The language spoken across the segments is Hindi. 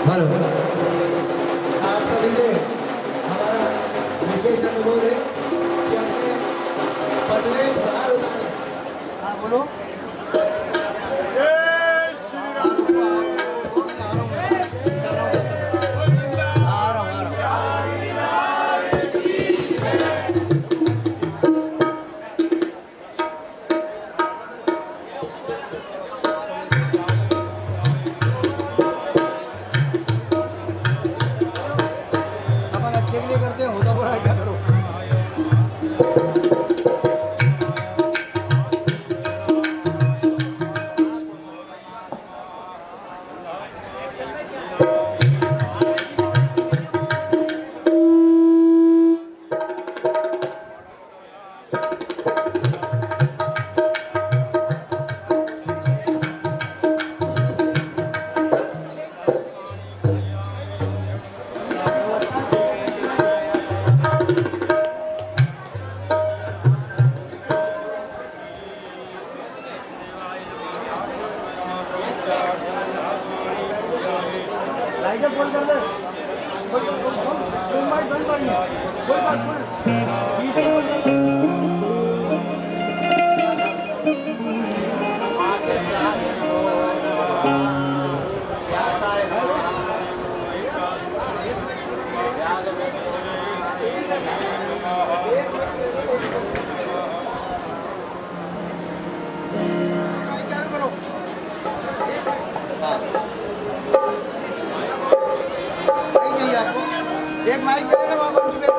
हेलो। आप सभी से हमारा विशेष अनुरोध है कि अपने पतले बाहर उतारें। हाँ बोलो। अपन अच्छे के लिए करते हैं, होता बुरा क्या करो। लाइट बोल कर दे। बोल माइक बंद कर ले। बोल बात बोल। बीच में बोल कर दे। एक माइक मिलेगा वहाँ पर मुझे।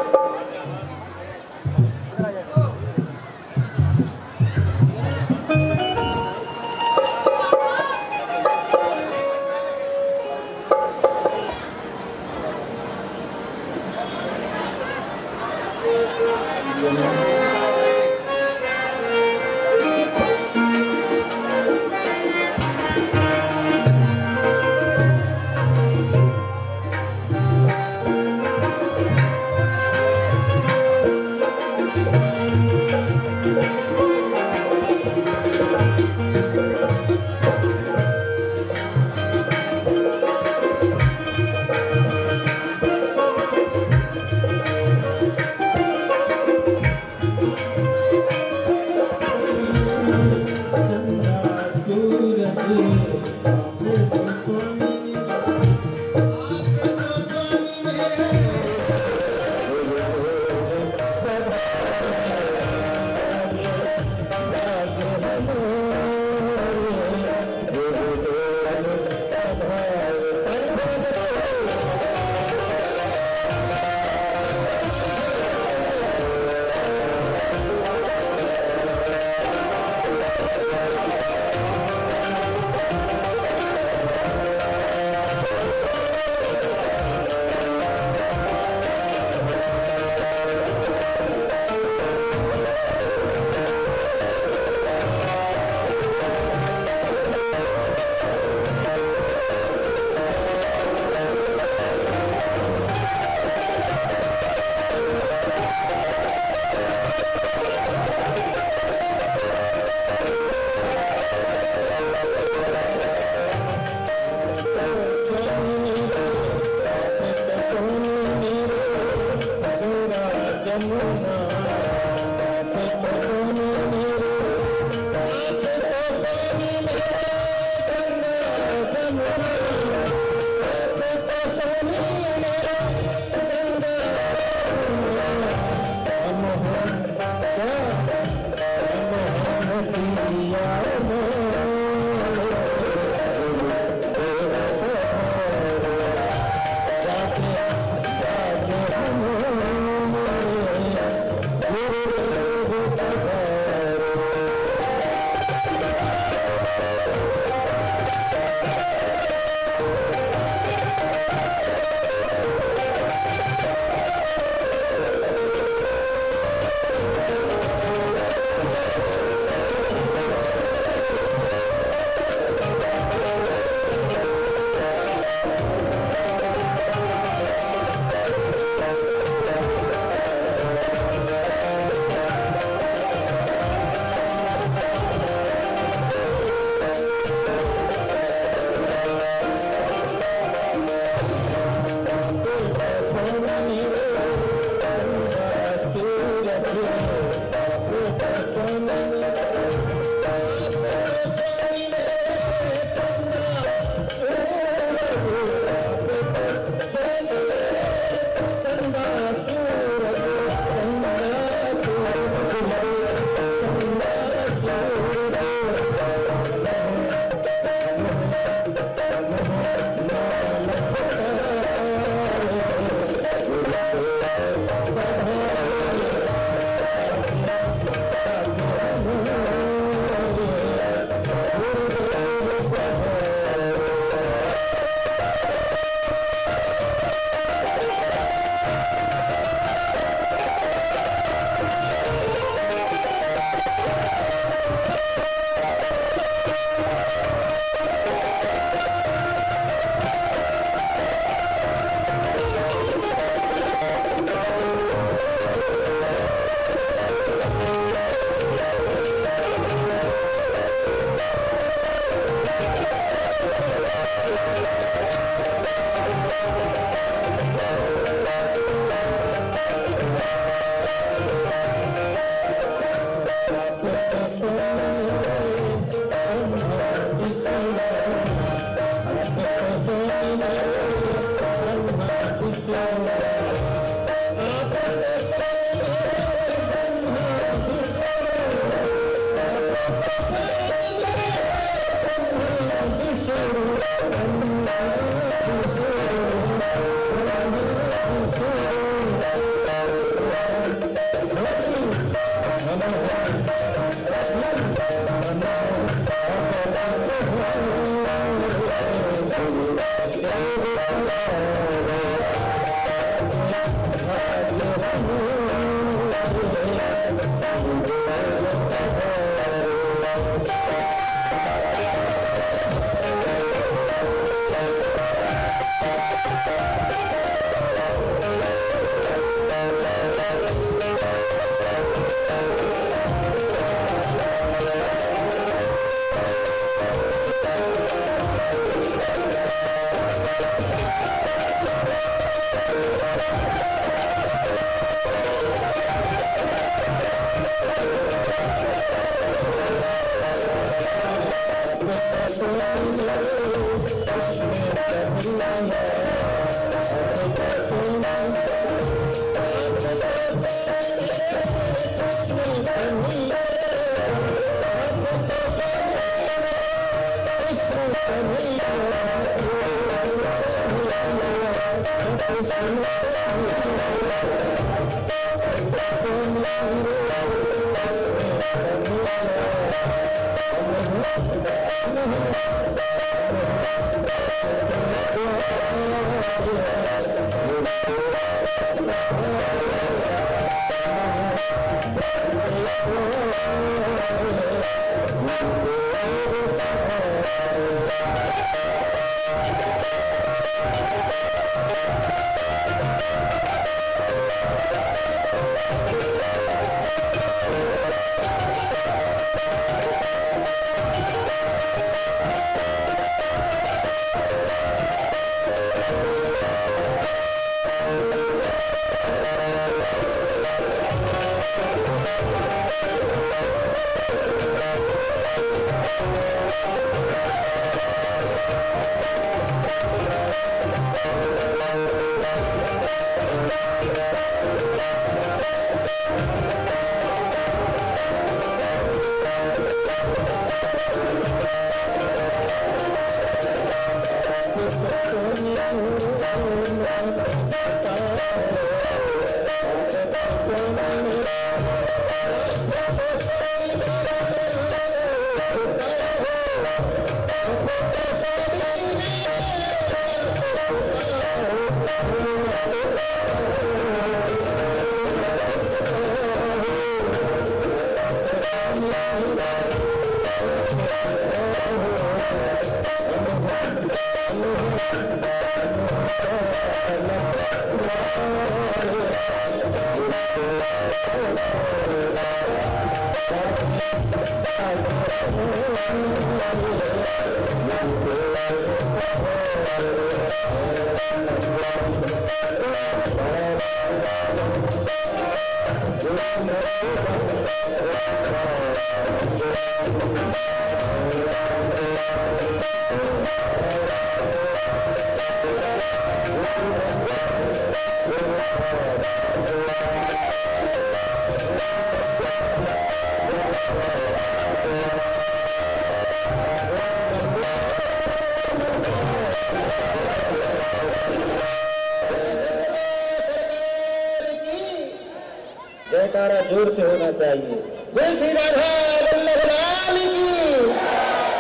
जयकारा जोर से होना चाहिए। बोल श्री राधा वल्लभ लाल की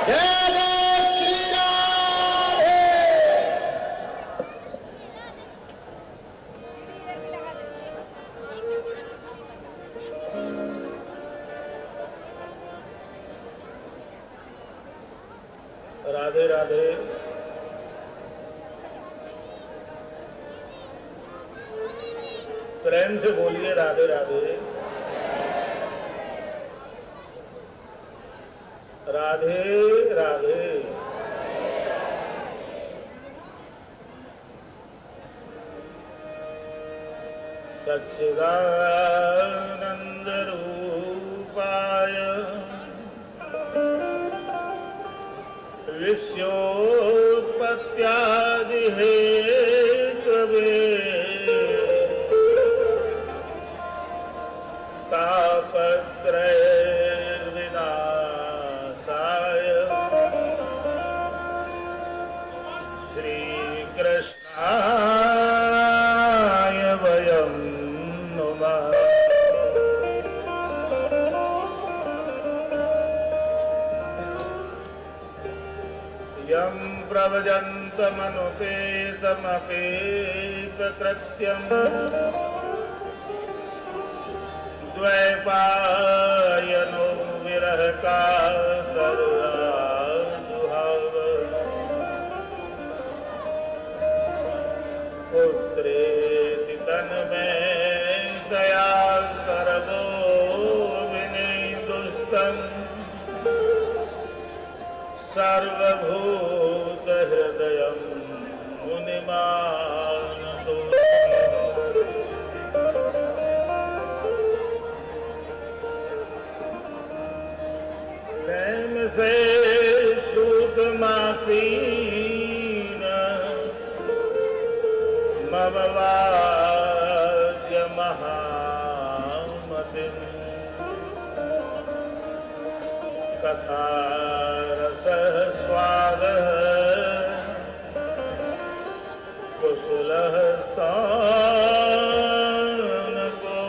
जय। जय श्री राधे। राधे राधे। प्रेम से बोलिए राधे राधे। राधे राधे। सच्चिदानन्दरूपाय विश्वोत्पत्त्यादिहेतवे तापत्रयविनाशाय श्रीकृष्णाय वयं नुमः। यं प्रव्रजन्तमनुपेतमपेतकृत्यम् द्वैपायनो विरहकातराजुहाव पुत्रेति तन्मयतया सर्वो विनिर्दुष्टम् सर्वभूतहृदयं मुनिमानतोऽस्मि। प्रेम से श्रुतमासीन ममवाद्य महामतिम् कथारसः स्वादः कुशलः सानको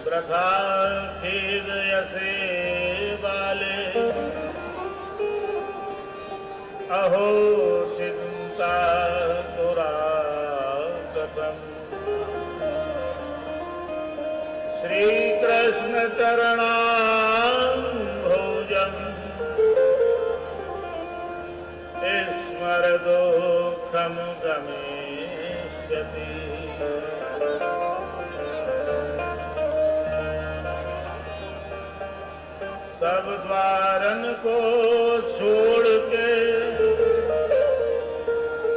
वृथा खेदयसे बाले अहो चिंता पुरा कथम्। श्रीकृष्ण चरणाम्भोजम् स्मर दुःखं गमिष्यति। सब द्वारन को छोड़ के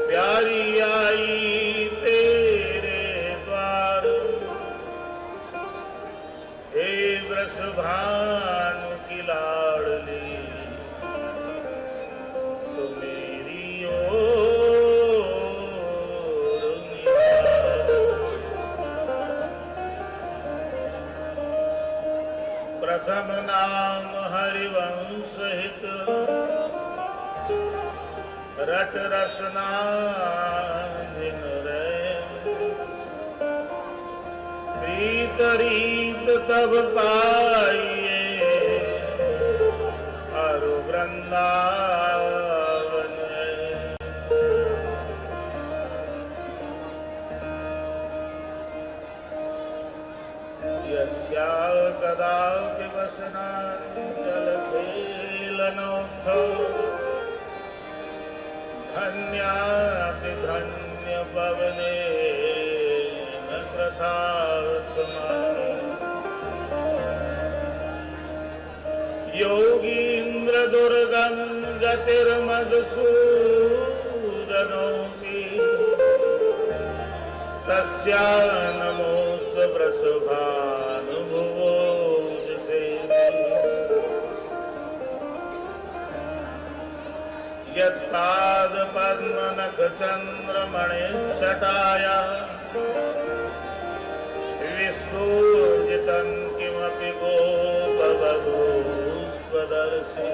प्यारी आई तेरे द्वार। हे वृषभानु की लाडली सो मेरी ओर निहार। प्रथम नाम हरिवंश हित रट रसना दिन रीत रीत तब पाइए अरु वृंदावन। यस्या कदापि वसनांचल खेलनोत्थो धन्याति धन्य पवने कृतार्थमानि। योगीन्द्र दुर्गं गतिर्मधुसूदनोऽपि तस्या नमोऽस्तु वृषभानुभुवोऽजसे। यत्पादपद्मनखचन्द्रमणिच्छटाया विस्फूर्जितं किमपि गोपवधूष्वदर्शि।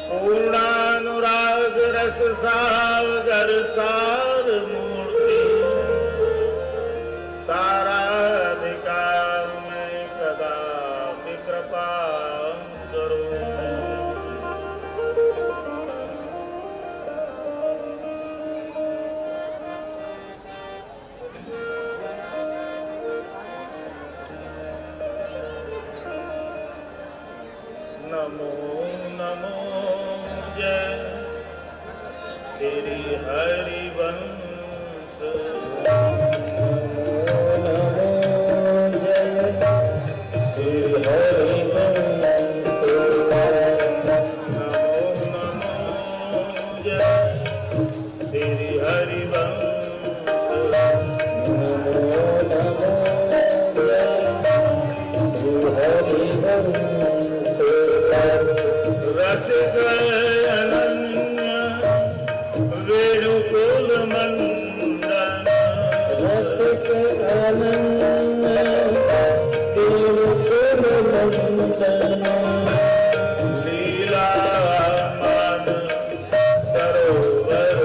पूर्णानुरागरससागर सारमूर्ति साराधिका में कदापि कृपां करोतु। नमो नमो जय श्री हरिवंश। नमो जय श्री हरिवंश। रसिक अनन्य वेणुकुल मंदन रसिक अनन्य वेणुकुल मंदन लीला मान सरोवर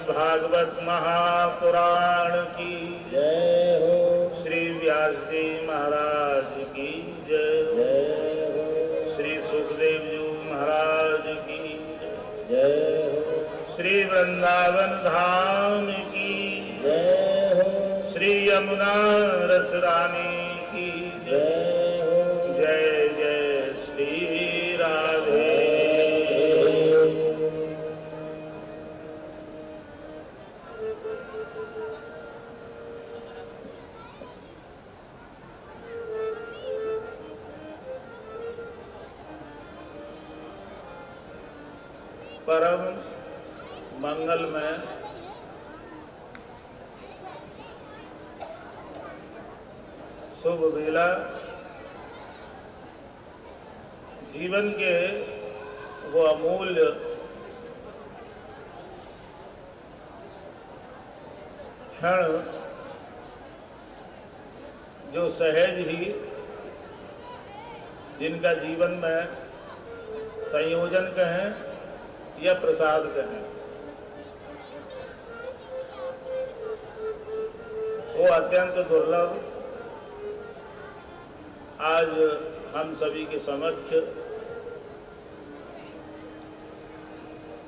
भागवत महापुराण की जय हो। श्री व्यास जी महाराज की जय हो। श्री सुखदेव जी महाराज की जय हो। श्री वृंदावन धाम की जय हो। श्री यमुना रस रानी की जय हो। जय जय श्री राधे। परम मंगल में शुभ वेला जीवन के वो अमूल्य क्षण जो सहज ही जिनका जीवन में संयोजन कहें या प्रसाद कहें, वो अत्यंत दुर्लभ आज हम सभी के समक्ष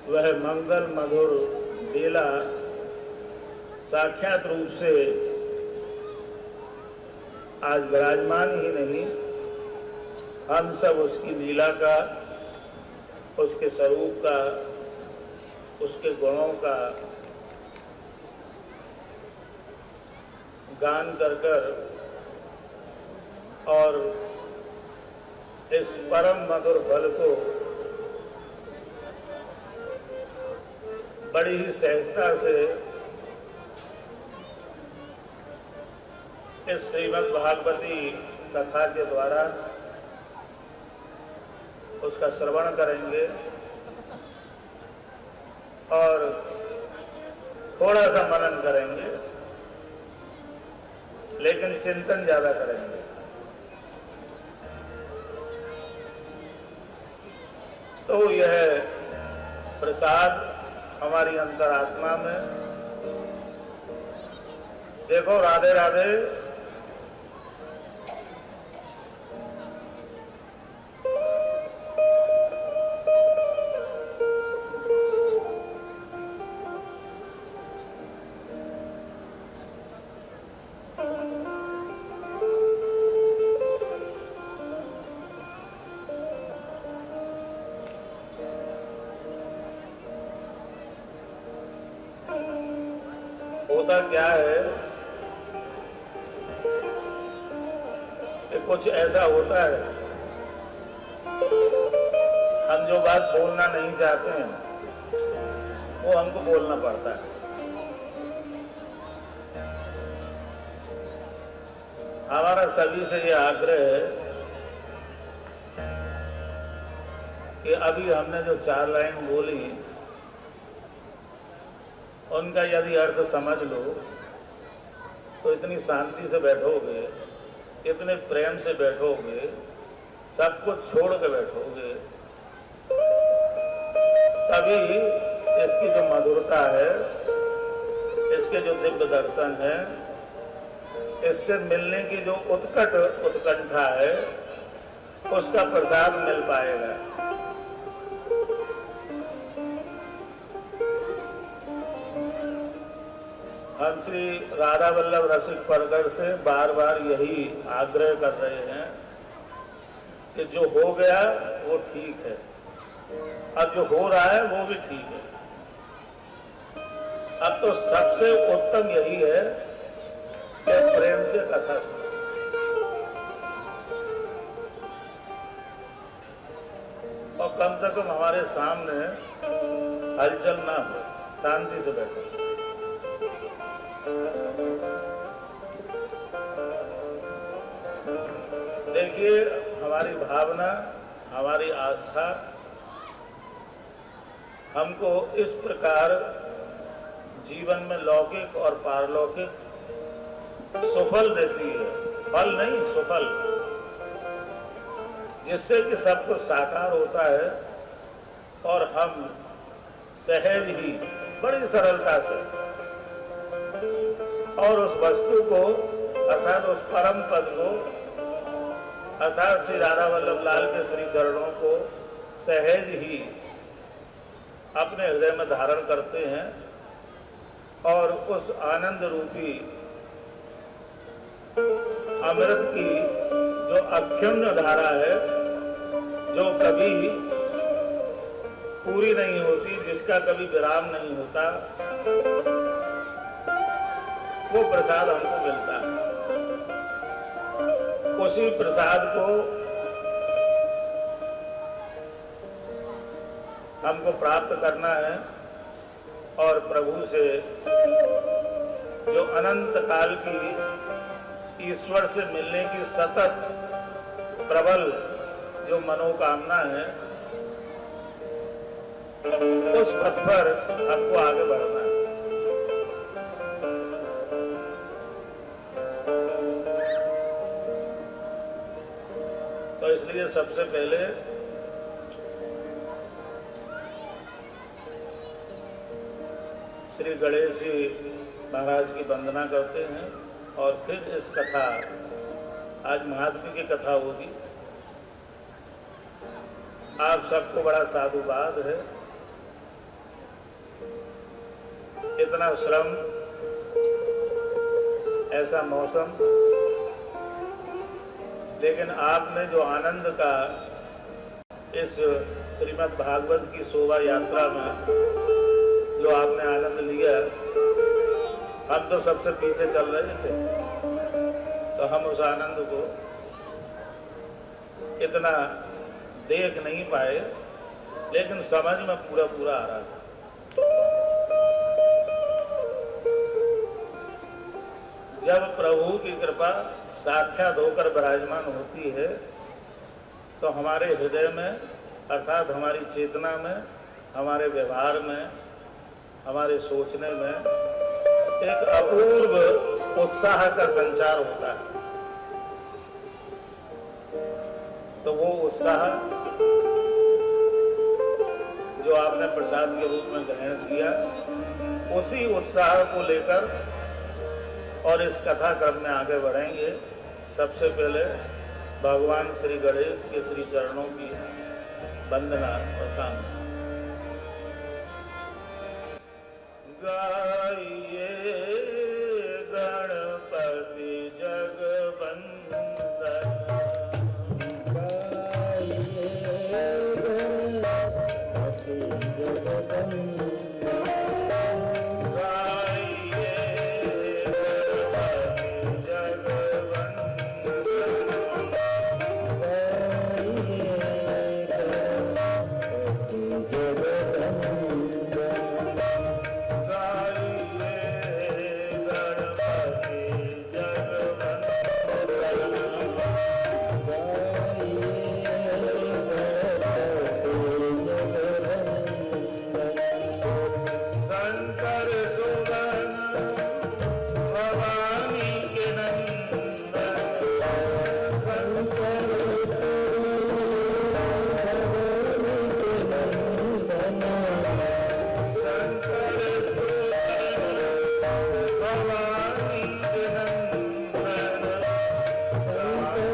वह मंगल मधुर बेला साक्षात रूप से आज विराजमान ही नहीं, हम सब उसकी लीला का, उसके स्वरूप का, उसके गुणों का गान कर कर और इस परम मधुर फल को बड़ी ही सहजता से इस श्रीमद् भागवती कथा के द्वारा उसका श्रवण करेंगे और थोड़ा सा मनन करेंगे, लेकिन चिंतन ज्यादा करेंगे। तो यह प्रसाद हमारी अंतरात्मा में, देखो राधे राधे, होता क्या है कि कुछ ऐसा होता है, हम जो बात बोलना नहीं चाहते हैं वो हमको बोलना पड़ता है। हमारा सभी से ये आग्रह है कि अभी हमने जो 4 लाइन बोली उनका यदि अर्थ समझ लो तो इतनी शांति से बैठोगे, इतने प्रेम से बैठोगे, सब कुछ छोड़ के बैठोगे, तभी इसकी जो मधुरता है, इसके जो दिव्य दर्शन है, इससे मिलने की जो उत्कंठा है, उसका प्रसाद मिल पाएगा। हम श्री राधा वल्लभ रसिक परगढ़ से बार बार यही आग्रह कर रहे हैं कि जो हो गया वो ठीक है, अब जो हो रहा है वो भी ठीक है। अब तो सबसे उत्तम यही है कि प्रेम से कथा सुनो। और कम से कम हमारे सामने हलचल ना हो, शांति से बैठो। देखिए, हमारी भावना, हमारी आस्था हमको इस प्रकार जीवन में लौकिक और पारलौकिक सुफल देती है, फल नहीं सुफल, जिससे कि सब कुछ साकार होता है और हम सहज ही बड़ी सरलता से और उस वस्तु को अर्थात उस परम पद को अर्थात श्री राधा वल्लभ लाल के श्री चरणों को सहज ही अपने हृदय में धारण करते हैं और उस आनंद रूपी अमृत की जो अक्षुण्ण धारा है, जो कभी पूरी नहीं होती, जिसका कभी विराम नहीं होता, वो प्रसाद हमको मिलता है। उसी प्रसाद को हमको प्राप्त करना है और प्रभु से जो अनंत काल की ईश्वर से मिलने की सतत प्रबल जो मनोकामना है, उस पथ पर हमको आगे बढ़ना है। तो इसलिए सबसे पहले श्री गणेश जी महाराज की वंदना करते हैं और फिर इस कथा, आज महात्म्य की कथा होगी। आप सबको बड़ा साधुवाद है, इतना श्रम, ऐसा मौसम, लेकिन आपने जो आनंद का इस श्रीमद् भागवत की शोभा यात्रा में जो आपने आनंद लिया, हम तो सबसे पीछे चल रहे थे। हम उस आनंद को इतना देख नहीं पाए, लेकिन समझ में पूरा पूरा आ रहा था। जब प्रभु की कृपा साक्षात होकर विराजमान होती है तो हमारे हृदय में अर्थात हमारी चेतना में, हमारे व्यवहार में, हमारे सोचने में एक अपूर्व उत्साह का संचार होता है। तो वो उत्साह जो आपने प्रसाद के रूप में ग्रहण किया, उसी उत्साह को लेकर और इस कथा क्रम में आगे बढ़ेंगे। सबसे पहले भगवान श्री गणेश के श्री चरणों की वंदना और कामना। गाइए गणपति जगवंदन, गाइए गणपति जगवंदन, गाइए गणपति जगवंदन, शंकर सुगन भवानी के नंदन, शंकर शंकर सुगन भवानी के नंदन, शंकर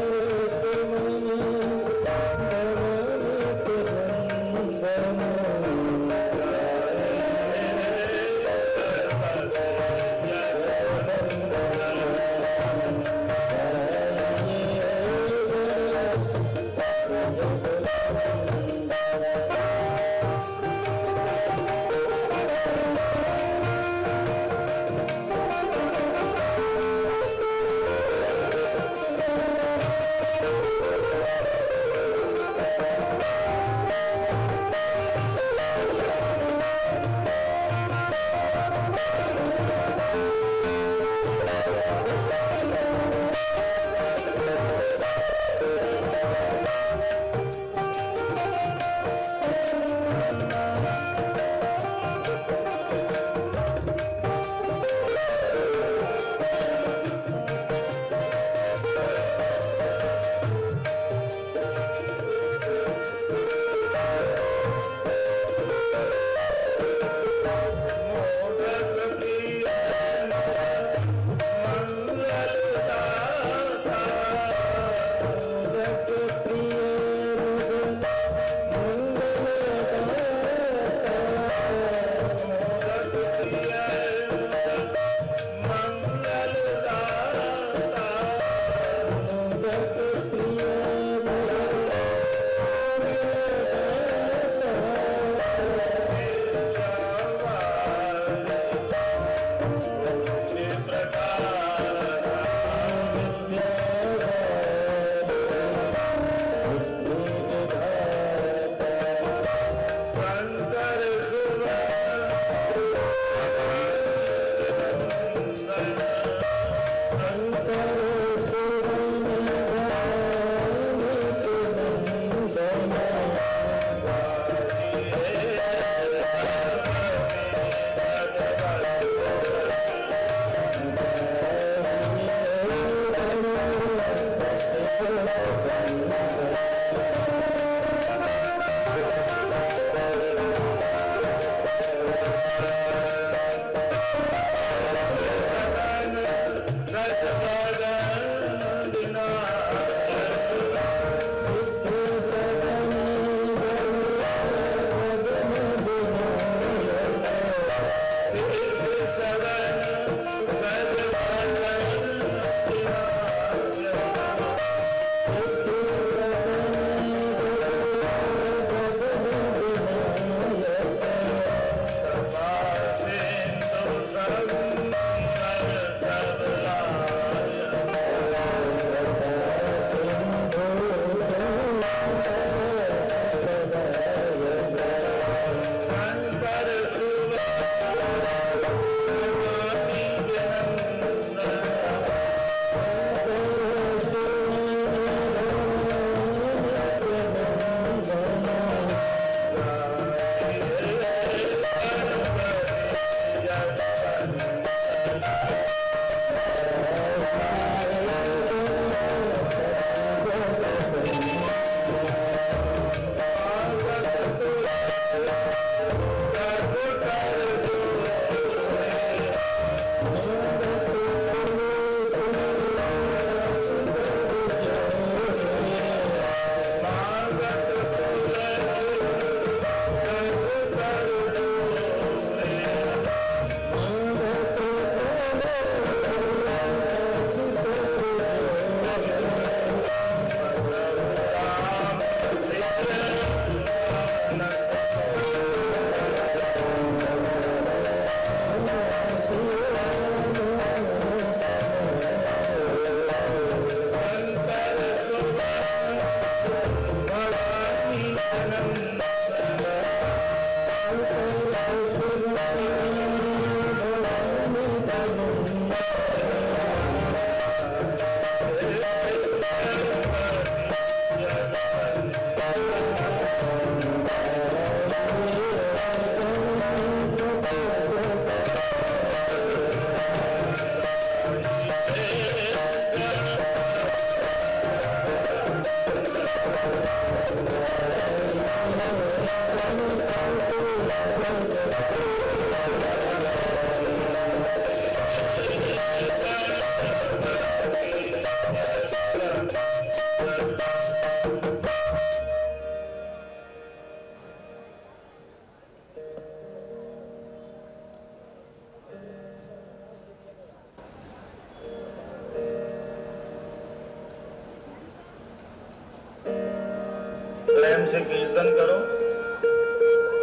से कीर्तन करो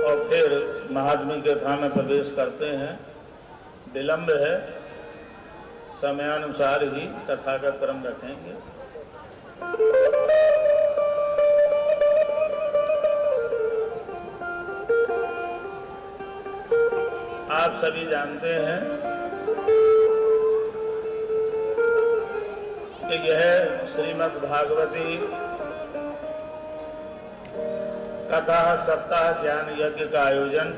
और फिर महात्म्य कथा में प्रवेश करते हैं। विलंब है, समयानुसार ही कथा का क्रम रखेंगे। आप सभी जानते हैं कि यह श्रीमद् भागवती कथा सप्ताह ज्ञान यज्ञ का आयोजन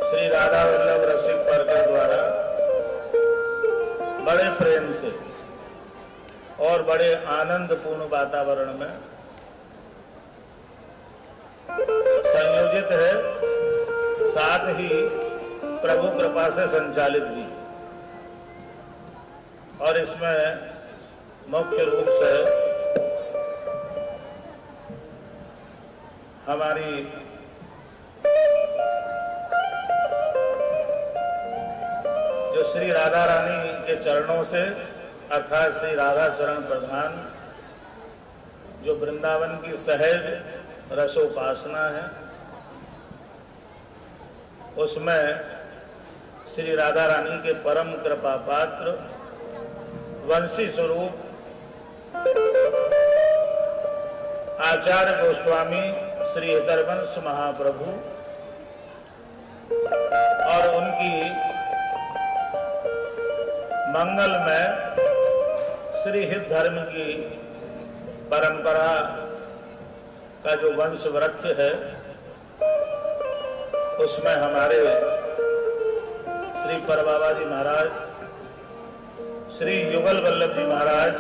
श्री राधा वल्लभ रसिक परकर द्वारा बड़े प्रेम से और बड़े आनंदपूर्ण वातावरण में संयोजित है, साथ ही प्रभु कृपा से संचालित भी। और इसमें मुख्य रूप से हमारी जो श्री राधा रानी के चरणों से अर्थात श्री राधा चरण प्रधान जो वृंदावन की सहज रसोपासना है, उसमें श्री राधा रानी के परम कृपा पात्र वंशी स्वरूप आचार्य गोस्वामी श्री हितरवंश महाप्रभु और उनकी मंगल में श्री हित धर्म की परंपरा का जो वंश वृक्ष है, उसमें हमारे श्री परबाबा जी महाराज, श्री युगल वल्लभ जी महाराज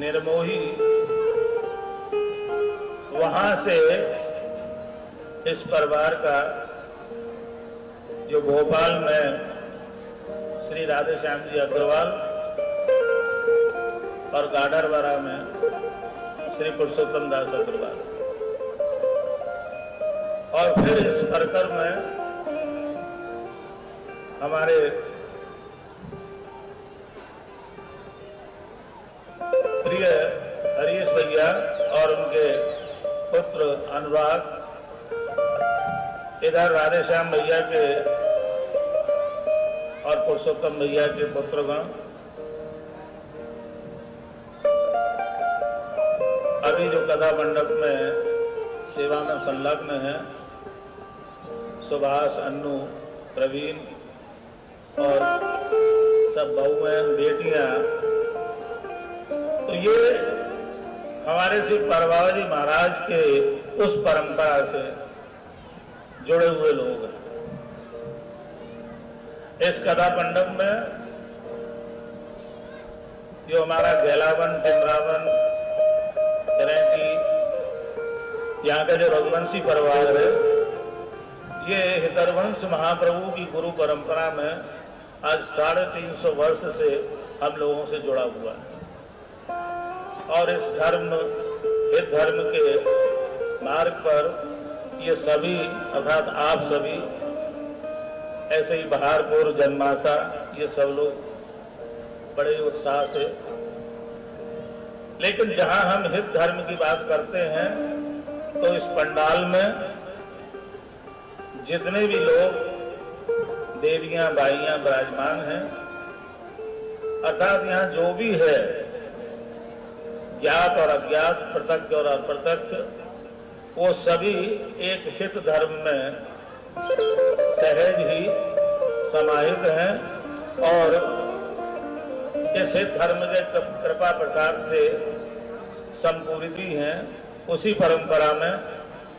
निर्मोही, वहां से इस परिवार का जो भोपाल में श्री राधे श्याम जी अग्रवाल और गाडरवाड़ा में श्री पुरुषोत्तम दास अग्रवाल, और फिर इस परकर में हमारे प्रिय हरीश भैया और उनके पुत्र अनुराग, इधर राधे श्याम भैया के और पुरुषोत्तम भैया के पुत्रगण, अभी जो कथा मंडप में सेवा में संलग्न है, सुभाष, अन्नू, प्रवीण और सब बहुएं, बेटियां, तो ये हमारे श्री परबाबा जी महाराज के उस परंपरा से जुड़े हुए लोग हैं। इस कथा मंडप में जो हमारा गैलावन, टिमरावन, करेंटी, यहाँ का जो रघुवंशी परिवार है, ये हितरवंश महाप्रभु की गुरु परंपरा में आज 350 वर्ष से हम लोगों से जुड़ा हुआ है। और इस धर्म, हित धर्म के मार्ग पर ये सभी अर्थात आप सभी, ऐसे ही बहारपुर, जन्माशा, ये सब लोग बड़े उत्साह से, लेकिन जहां हम हित धर्म की बात करते हैं तो इस पंडाल में जितने भी लोग देवियां बाइयां विराजमान हैं, अर्थात यहाँ जो भी है, ज्ञात और अज्ञात, प्रत्यक्ष और अप्रत्यक्ष, वो सभी एक हित धर्म में सहज ही समाहित हैं और इस हित धर्म के कृपा प्रसाद से संपूरित भी हैं। उसी परंपरा में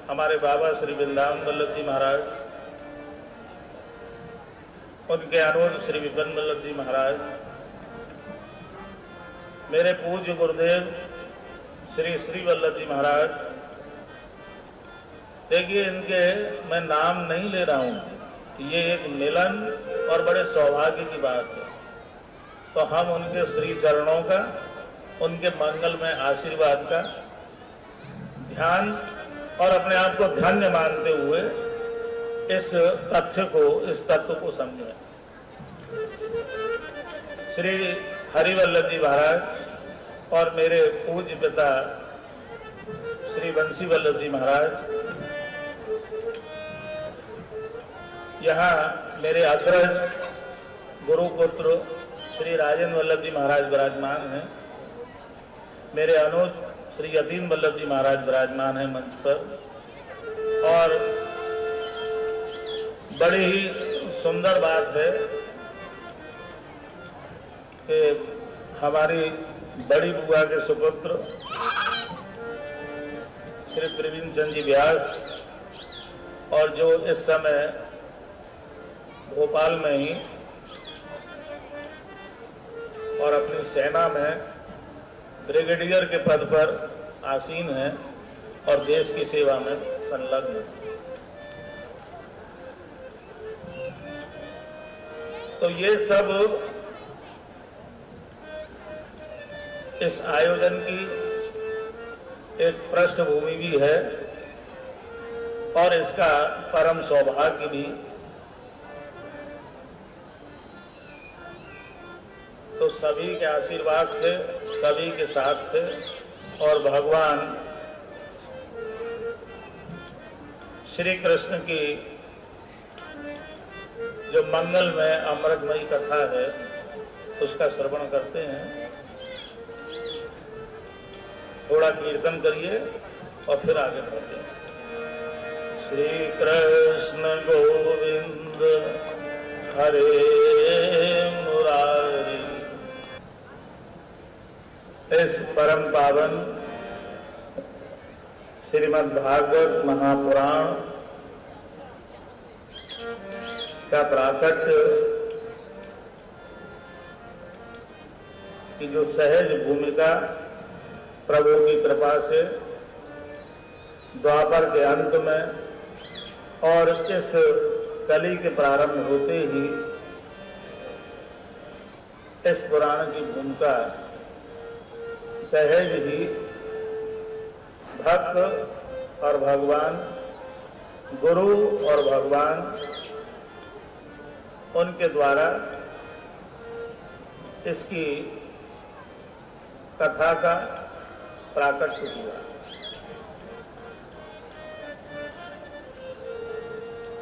हमारे बाबा श्री वृंदावन वल्लभ जी महाराज, उनके अनुज श्री विपिन वल्लभ जी महाराज, मेरे पूज्य गुरुदेव श्री श्री वल्लभ जी महाराज, देखिए इनके मैं नाम नहीं ले रहा हूं, ये एक मिलन और बड़े सौभाग्य की बात है। तो हम उनके श्री चरणों का, उनके मंगल में आशीर्वाद का ध्यान और अपने आप को धन्य मानते हुए इस तथ्य को, इस तत्व को समझें। श्री हरिवल्लभ जी महाराज और मेरे पूज्य पिता श्री बंसी वल्लभ जी महाराज, यहाँ मेरे अग्रज गुरुपुत्र श्री राजेंद्र वल्लभ जी महाराज विराजमान हैं, मेरे अनुज श्री यतीन वल्लभ जी महाराज विराजमान हैं मंच पर। और बड़ी ही सुंदर बात है कि हमारी बड़ी बुआ के सुपुत्र श्री प्रवीण चंद जी व्यास, और जो इस समय भोपाल में ही और अपनी सेना में ब्रिगेडियर के पद पर आसीन है और देश की सेवा में संलग्न है। तो ये सब इस आयोजन की एक पृष्ठभूमि भी है और इसका परम सौभाग्य भी। तो सभी के आशीर्वाद से, सभी के साथ से और भगवान श्री कृष्ण की जो मंगलमय अमृतमयी कथा है उसका श्रवण करते हैं। थोड़ा कीर्तन करिए और फिर आगे बढ़ते हैं। श्री कृष्ण गोविंद हरे मुरारी। इस परम पावन श्रीमद् भागवत महापुराण का प्राकट्य की जो सहज भूमिका प्रभु की कृपा से द्वापर के अंत में और इस कली के प्रारंभ होते ही इस पुराण की भूमिका सहज ही भक्त और भगवान, गुरु और भगवान, उनके द्वारा इसकी कथा का प्राकट्य हुआ।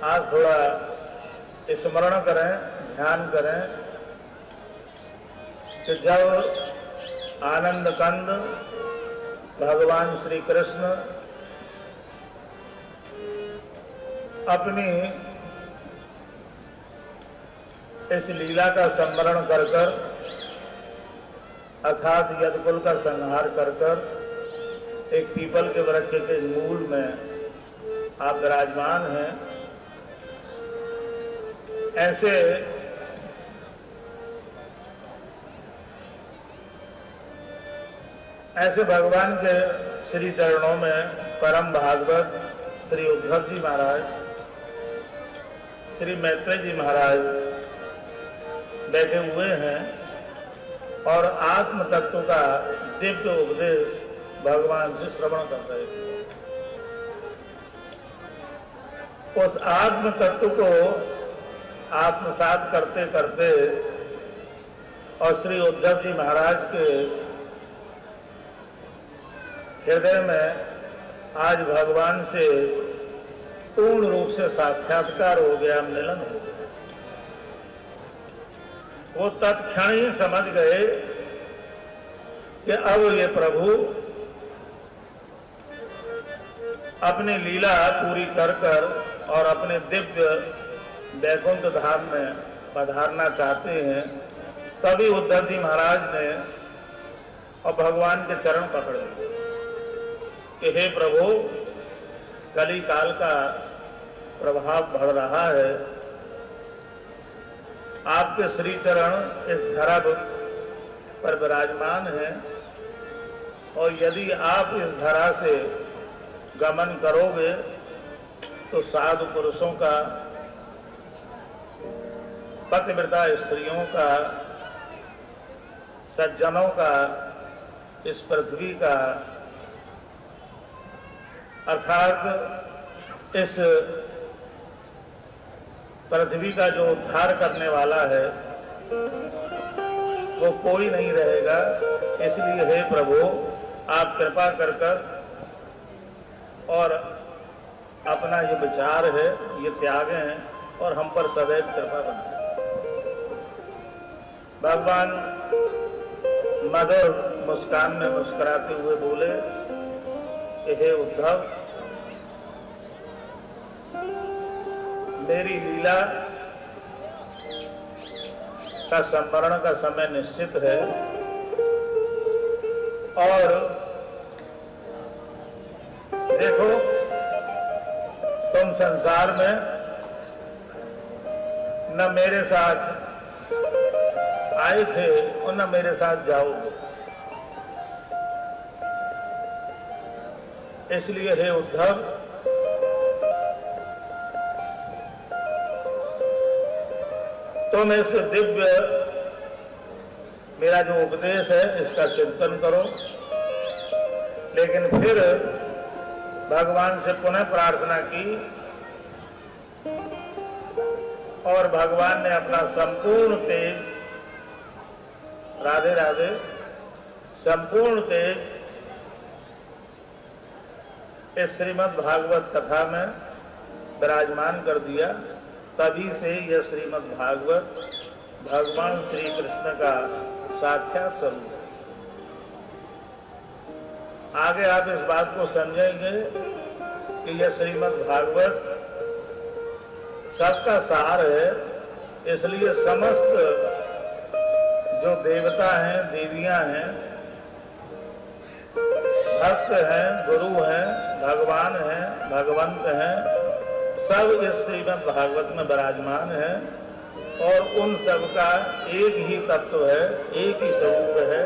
आज थोड़ा स्मरण करें, ध्यान करें कि जब आनंद कंद भगवान श्री कृष्ण अपनी इस लीला का संवरण कर कर अर्थात यदकुल का संहार कर कर एक पीपल के वृक्ष के मूल में आप विराजमान हैं, ऐसे भगवान के श्री चरणों में परम भागवत श्री उद्धव जी महाराज, श्री मैत्रेय जी महाराज बैठे हुए हैं और आत्म तत्व का दिव्य उपदेश भगवान से श्रवण कर रहे हैं। उस आत्म तत्व को आत्मसात करते करते और श्री उद्धव जी महाराज के हृदय में आज भगवान से पूर्ण रूप से साक्षात्कार हो गया, मिलन हो गया। वो तत्क्षण ही समझ गए कि अब ये प्रभु अपनी लीला पूरी कर कर और अपने दिव्य वैकुंठ धाम में पधारना चाहते हैं। तभी उद्धव जी महाराज ने और भगवान के चरण पकड़ लिए कि हे प्रभु, कली काल का प्रभाव बढ़ रहा है, आपके श्री चरण इस धरा पर विराजमान हैं और यदि आप इस धरा से गमन करोगे तो साधु पुरुषों का, पतिव्रता स्त्रियों का, सज्जनों का, इस पृथ्वी का अर्थात इस पृथ्वी का जो उद्धार करने वाला है वो कोई नहीं रहेगा। इसलिए हे प्रभु, आप कृपा कर कर और अपना ये विचार है, ये त्याग है और हम पर सदैव कृपा बनाए। भगवान मधुर मुस्कान में मुस्कुराते हुए बोले कि हे उद्धव, मेरी लीला का संवरण का समय निश्चित है और देखो, तुम संसार में न मेरे साथ आए थे और न मेरे साथ जाओगे। इसलिए हे उद्धव, तुम इस दिव्य मेरा जो उपदेश है इसका चिंतन करो। लेकिन फिर भगवान से पुनः प्रार्थना की और भगवान ने अपना संपूर्ण तेज, राधे राधे, संपूर्ण तेज इस श्रीमद् भागवत कथा में विराजमान कर दिया। तभी से यह श्रीमद् भागवत भगवान श्री कृष्ण का साक्षात स्वरूप है। आगे आप इस बात को समझेंगे कि यह श्रीमद् भागवत सबका सार है। इसलिए समस्त जो देवता हैं, देवियां हैं, भक्त हैं, गुरु हैं, भगवान हैं, भगवंत हैं, सब इस श्रीमद् भागवत में विराजमान है और उन सब का एक ही तत्व है, एक ही स्वरूप है,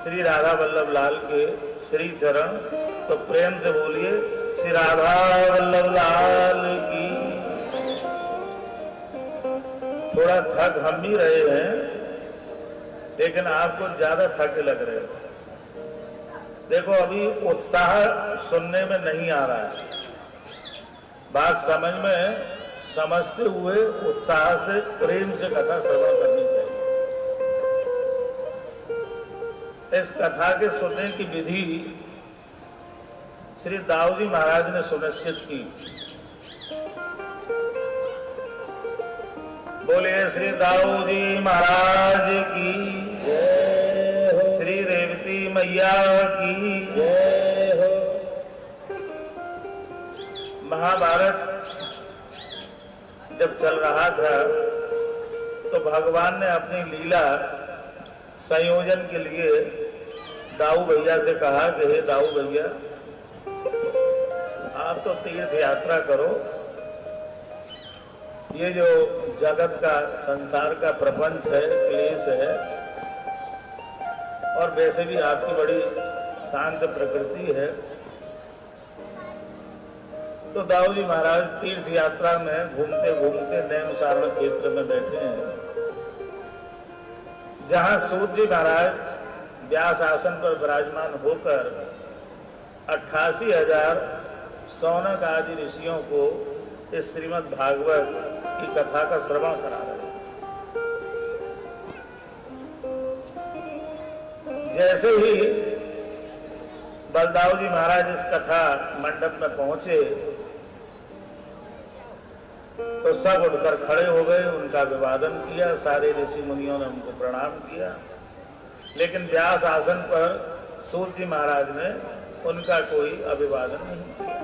श्री राधा वल्लभ लाल के श्री चरण। तो प्रेम से बोलिए श्री राधा वल्लभ लाल की। थोड़ा थक हम भी रहे हैं, लेकिन आपको ज्यादा थके लग रहे हैं। देखो, अभी उत्साह सुनने में नहीं आ रहा है, बात समझ में समझते हुए उत्साह से, प्रेम से कथा श्रवण करनी चाहिए। इस कथा के सुनने की विधि श्री दाऊ जी महाराज ने सुनिश्चित की। बोलिए श्री दाऊ जी महाराज की जय हो, श्री रेवती मैया की जय हो। महाभारत जब चल रहा था तो भगवान ने अपनी लीला संयोजन के लिए दाऊ भैया से कहा कि हे दाऊ भैया, आप तो तीर्थ यात्रा करो, ये जो जगत का, संसार का प्रपंच है, क्लेश है, और वैसे भी आपकी बड़ी शांत प्रकृति है। तो दाऊ जी महाराज तीर्थ यात्रा में घूमते घूमते नैमिषारण्य क्षेत्र में बैठे हैं, जहां सूत जी महाराज व्यास आसन पर विराजमान होकर 88,000 सौनक आदि ऋषियों को इस श्रीमद् भागवत की कथा का श्रवण करा रहे हैं। जैसे ही बलदाऊ जी महाराज इस कथा मंडप में पहुंचे तो सब उठकर खड़े हो गए, उनका अभिवादन किया। सारे ऋषि मुनियों ने उनको प्रणाम किया, लेकिन व्यास आसन पर सूत जी महाराज ने उनका कोई अभिवादन नहीं किया।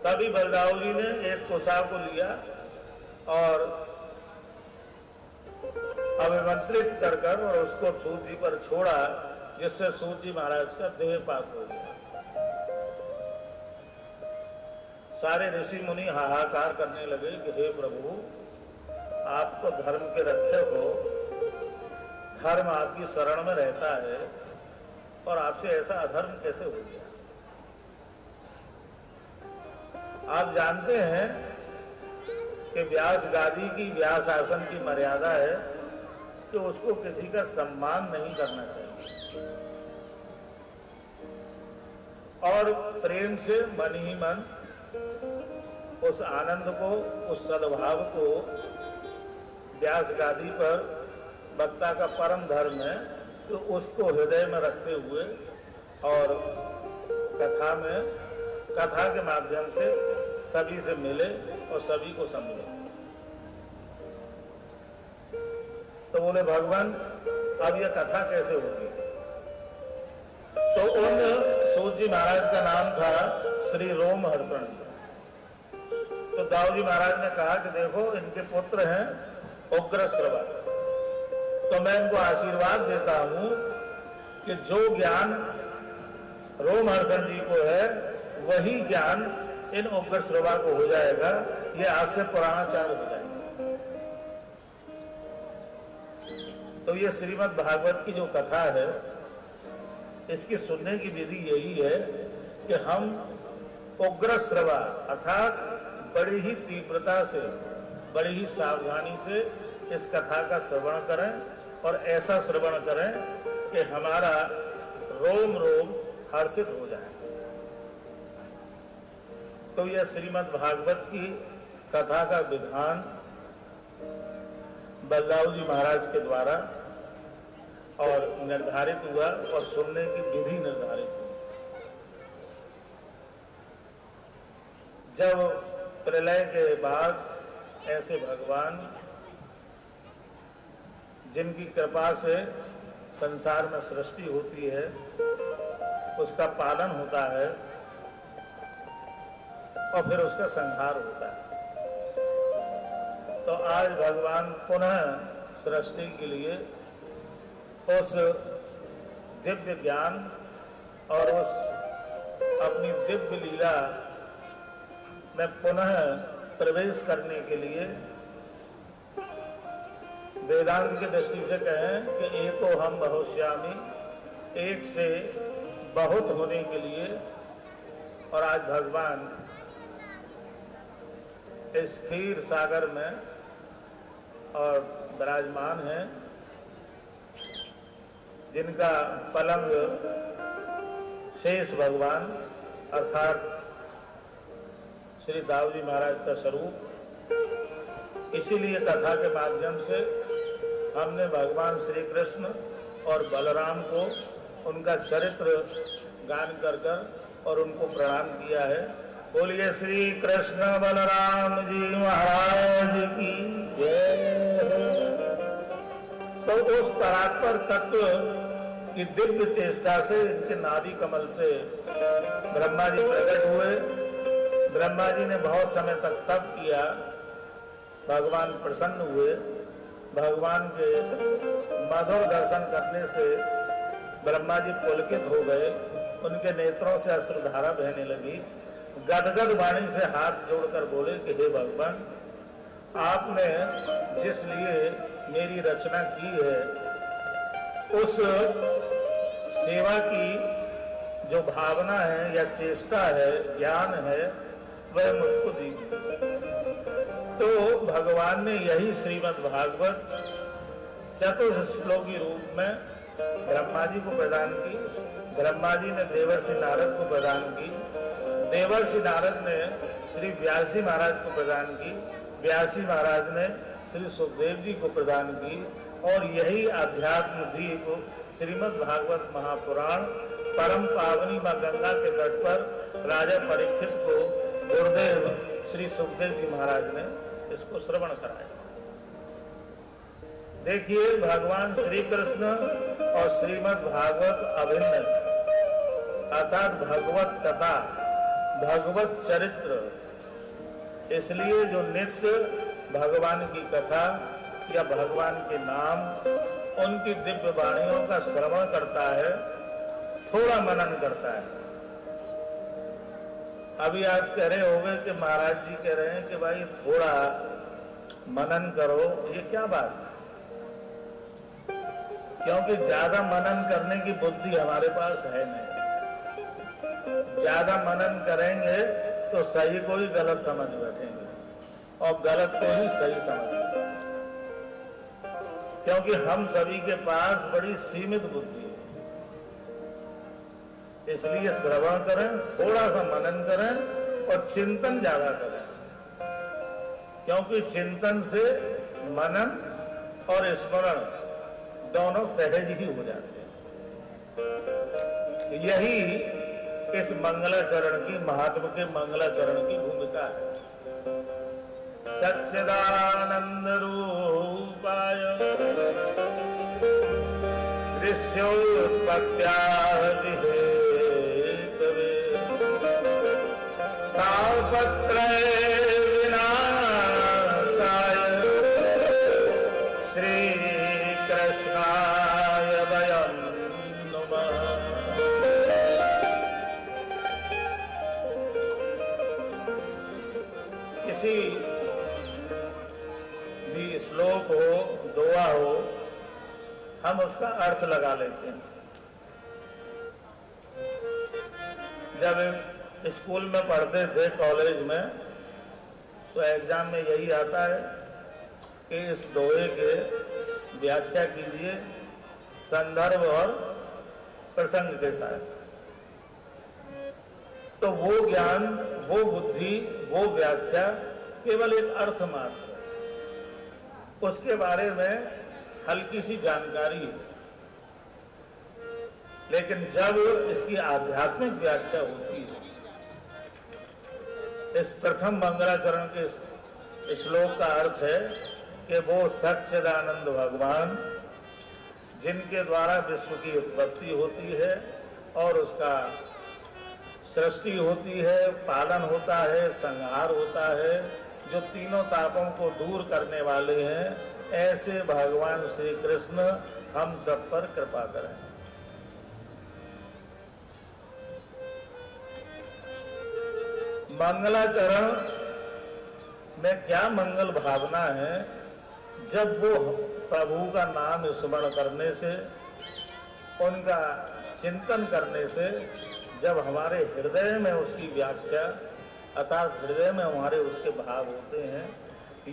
तभी बलदाऊ जी ने एक कुशा को लिया और अभिमंत्रित कर कर और उसको सूत जी पर छोड़ा, जिससे सूत जी महाराज का देहपात हो गया। सारे ऋषि मुनि हाहाकार करने लगे कि हे प्रभु, आप तो धर्म के रक्षक हो, धर्म आपकी शरण में रहता है और आपसे ऐसा अधर्म कैसे हो गया। आप जानते हैं कि व्यास गादी की, व्यास आसन की मर्यादा है कि उसको किसी का सम्मान नहीं करना चाहिए और प्रेम से मन ही मन उस आनंद को, उस सद्भाव को व्यास गादी पर वक्ता का परम धर्म है, तो उसको हृदय में रखते हुए और कथा के माध्यम से सभी से मिले और सभी को समझे। तो बोले भगवान अब यह कथा कैसे होगी? तो उन सूत जी महाराज का नाम था श्री रोमहर्षण जी। तो दाऊ जी महाराज ने कहा कि देखो इनके पुत्र हैं उग्रश्रवा, तो मैं इनको आशीर्वाद देता हूं कि जो ज्ञान रोमहर्षण जी को है वही ज्ञान इन उग्रश्रवा को हो जाएगा। ये आज से पुराना चाल हो जाएगा। तो ये श्रीमद् भागवत की जो कथा है, इसकी सुनने की विधि यही है कि हम उग्रश्रवा अर्थात बड़ी ही तीव्रता से, बड़ी ही सावधानी से इस कथा का श्रवण करें और ऐसा श्रवण करें कि हमारा रोम रोम हर्षित हो जाए। तो यह श्रीमद् भागवत की कथा का विधान बलदाऊ जी महाराज के द्वारा और निर्धारित हुआ और सुनने की विधि निर्धारित हुई। जब प्रलय के बाद ऐसे भगवान जिनकी कृपा से संसार में सृष्टि होती है, उसका पालन होता है और फिर उसका संहार होता है। तो आज भगवान पुनः सृष्टि के लिए उस दिव्य ज्ञान और उस अपनी दिव्य लीला में पुनः प्रवेश करने के लिए वेदांत की दृष्टि से कहें कि एको हम बहुश्यामी, एक से बहुत होने के लिए, और आज भगवान इस क्षीर सागर में और विराजमान हैं, जिनका पलंग शेष भगवान अर्थात श्री दाऊ जी महाराज का स्वरूप। इसीलिए कथा के माध्यम से हमने भगवान श्री कृष्ण और बलराम को उनका चरित्र गान कर कर और उनको प्रणाम किया है। बोलिए श्री कृष्ण बलराम जी महाराज की जय। तो उस परात्पर तत्व की दिव्य चेष्टा से, इनके नाभि कमल से ब्रह्मा जी प्रकट हुए। ब्रह्मा जी ने बहुत समय तक तप किया, भगवान प्रसन्न हुए। भगवान के मधुर दर्शन करने से ब्रह्मा जी पुलकित हो गए, उनके नेत्रों से अश्रुधारा बहने लगी। गदगद वाणी से हाथ जोड़कर बोले कि हे भगवान, आपने जिस लिए मेरी रचना की है, उस सेवा की जो भावना है या चेष्टा है, ज्ञान है, वह मुझको दीजिए। तो भगवान ने यही श्रीमद् भागवत चतुश्लोकी रूप में ब्रह्मा जी को प्रदान की। ब्रह्मा जी ने देवर्षि नारद को प्रदान की। देवर्षि नारद ने श्री व्यास जी महाराज को प्रदान की। व्यास जी महाराज ने श्री सुखदेव जी को प्रदान की। और यही आध्यात्म दीप श्रीमद् भागवत महापुराण परम पावनी मां गंगा के तट पर राजा परीक्षित को गुरुदेव श्री सुखदेव जी महाराज ने इसको श्रवण कराया। देखिए, भगवान श्री कृष्ण और श्रीमद् भागवत अभिन्न अर्थात भगवत कथा, भगवत चरित्र। इसलिए जो नित्य भगवान की कथा या भगवान के नाम, उनकी दिव्य वाणियों का श्रवण करता है, थोड़ा मनन करता है। अभी आप कह रहे होंगे कि महाराज जी कह रहे हैं कि भाई थोड़ा मनन करो, ये क्या बात है? क्योंकि ज्यादा मनन करने की बुद्धि हमारे पास है नहीं। ज्यादा मनन करेंगे तो सही को ही गलत समझ बैठेंगे और गलत को ही सही समझेंगे, क्योंकि हम सभी के पास बड़ी सीमित बुद्धि है। इसलिए श्रवण करें, थोड़ा सा मनन करें और चिंतन ज्यादा करें, क्योंकि चिंतन से मनन और स्मरण दोनों सहज ही हो जाते हैं। यही इस मंगलाचरण की, महात्मा के मंगलाचरण की भूमिका है। सच्चिदानंद रूपाय ऋष्योत्पत्त्यादि हेतवे तापत्रय विनाशाय श्री कृष्णाय वयं नमः। किसी भी श्लोक हो, दोहा हो, हम उसका अर्थ लगा लेते हैं। जब स्कूल में पढ़ते थे, कॉलेज में, तो एग्जाम में यही आता है कि इस दोहे के व्याख्या कीजिए संदर्भ और प्रसंग के साथ। तो वो ज्ञान, वो बुद्धि, वो व्याख्या केवल एक अर्थ मात्र है, उसके बारे में हल्की सी जानकारी है। लेकिन जब इसकी आध्यात्मिक व्याख्या होती है, इस प्रथम मंगलाचरण के श्लोक का अर्थ है कि वो सच्चिदानंद भगवान जिनके द्वारा विश्व की उत्पत्ति होती है और उसका सृष्टि होती है, पालन होता है, संहार होता है, जो तीनों तापों को दूर करने वाले हैं, ऐसे भगवान श्री कृष्ण हम सब पर कृपा करें। मंगलाचरण में क्या मंगल भावना है? जब वो प्रभु का नाम स्मरण करने से, उनका चिंतन करने से, जब हमारे हृदय में उसकी व्याख्या अर्थात हृदय में हमारे उसके भाव होते हैं,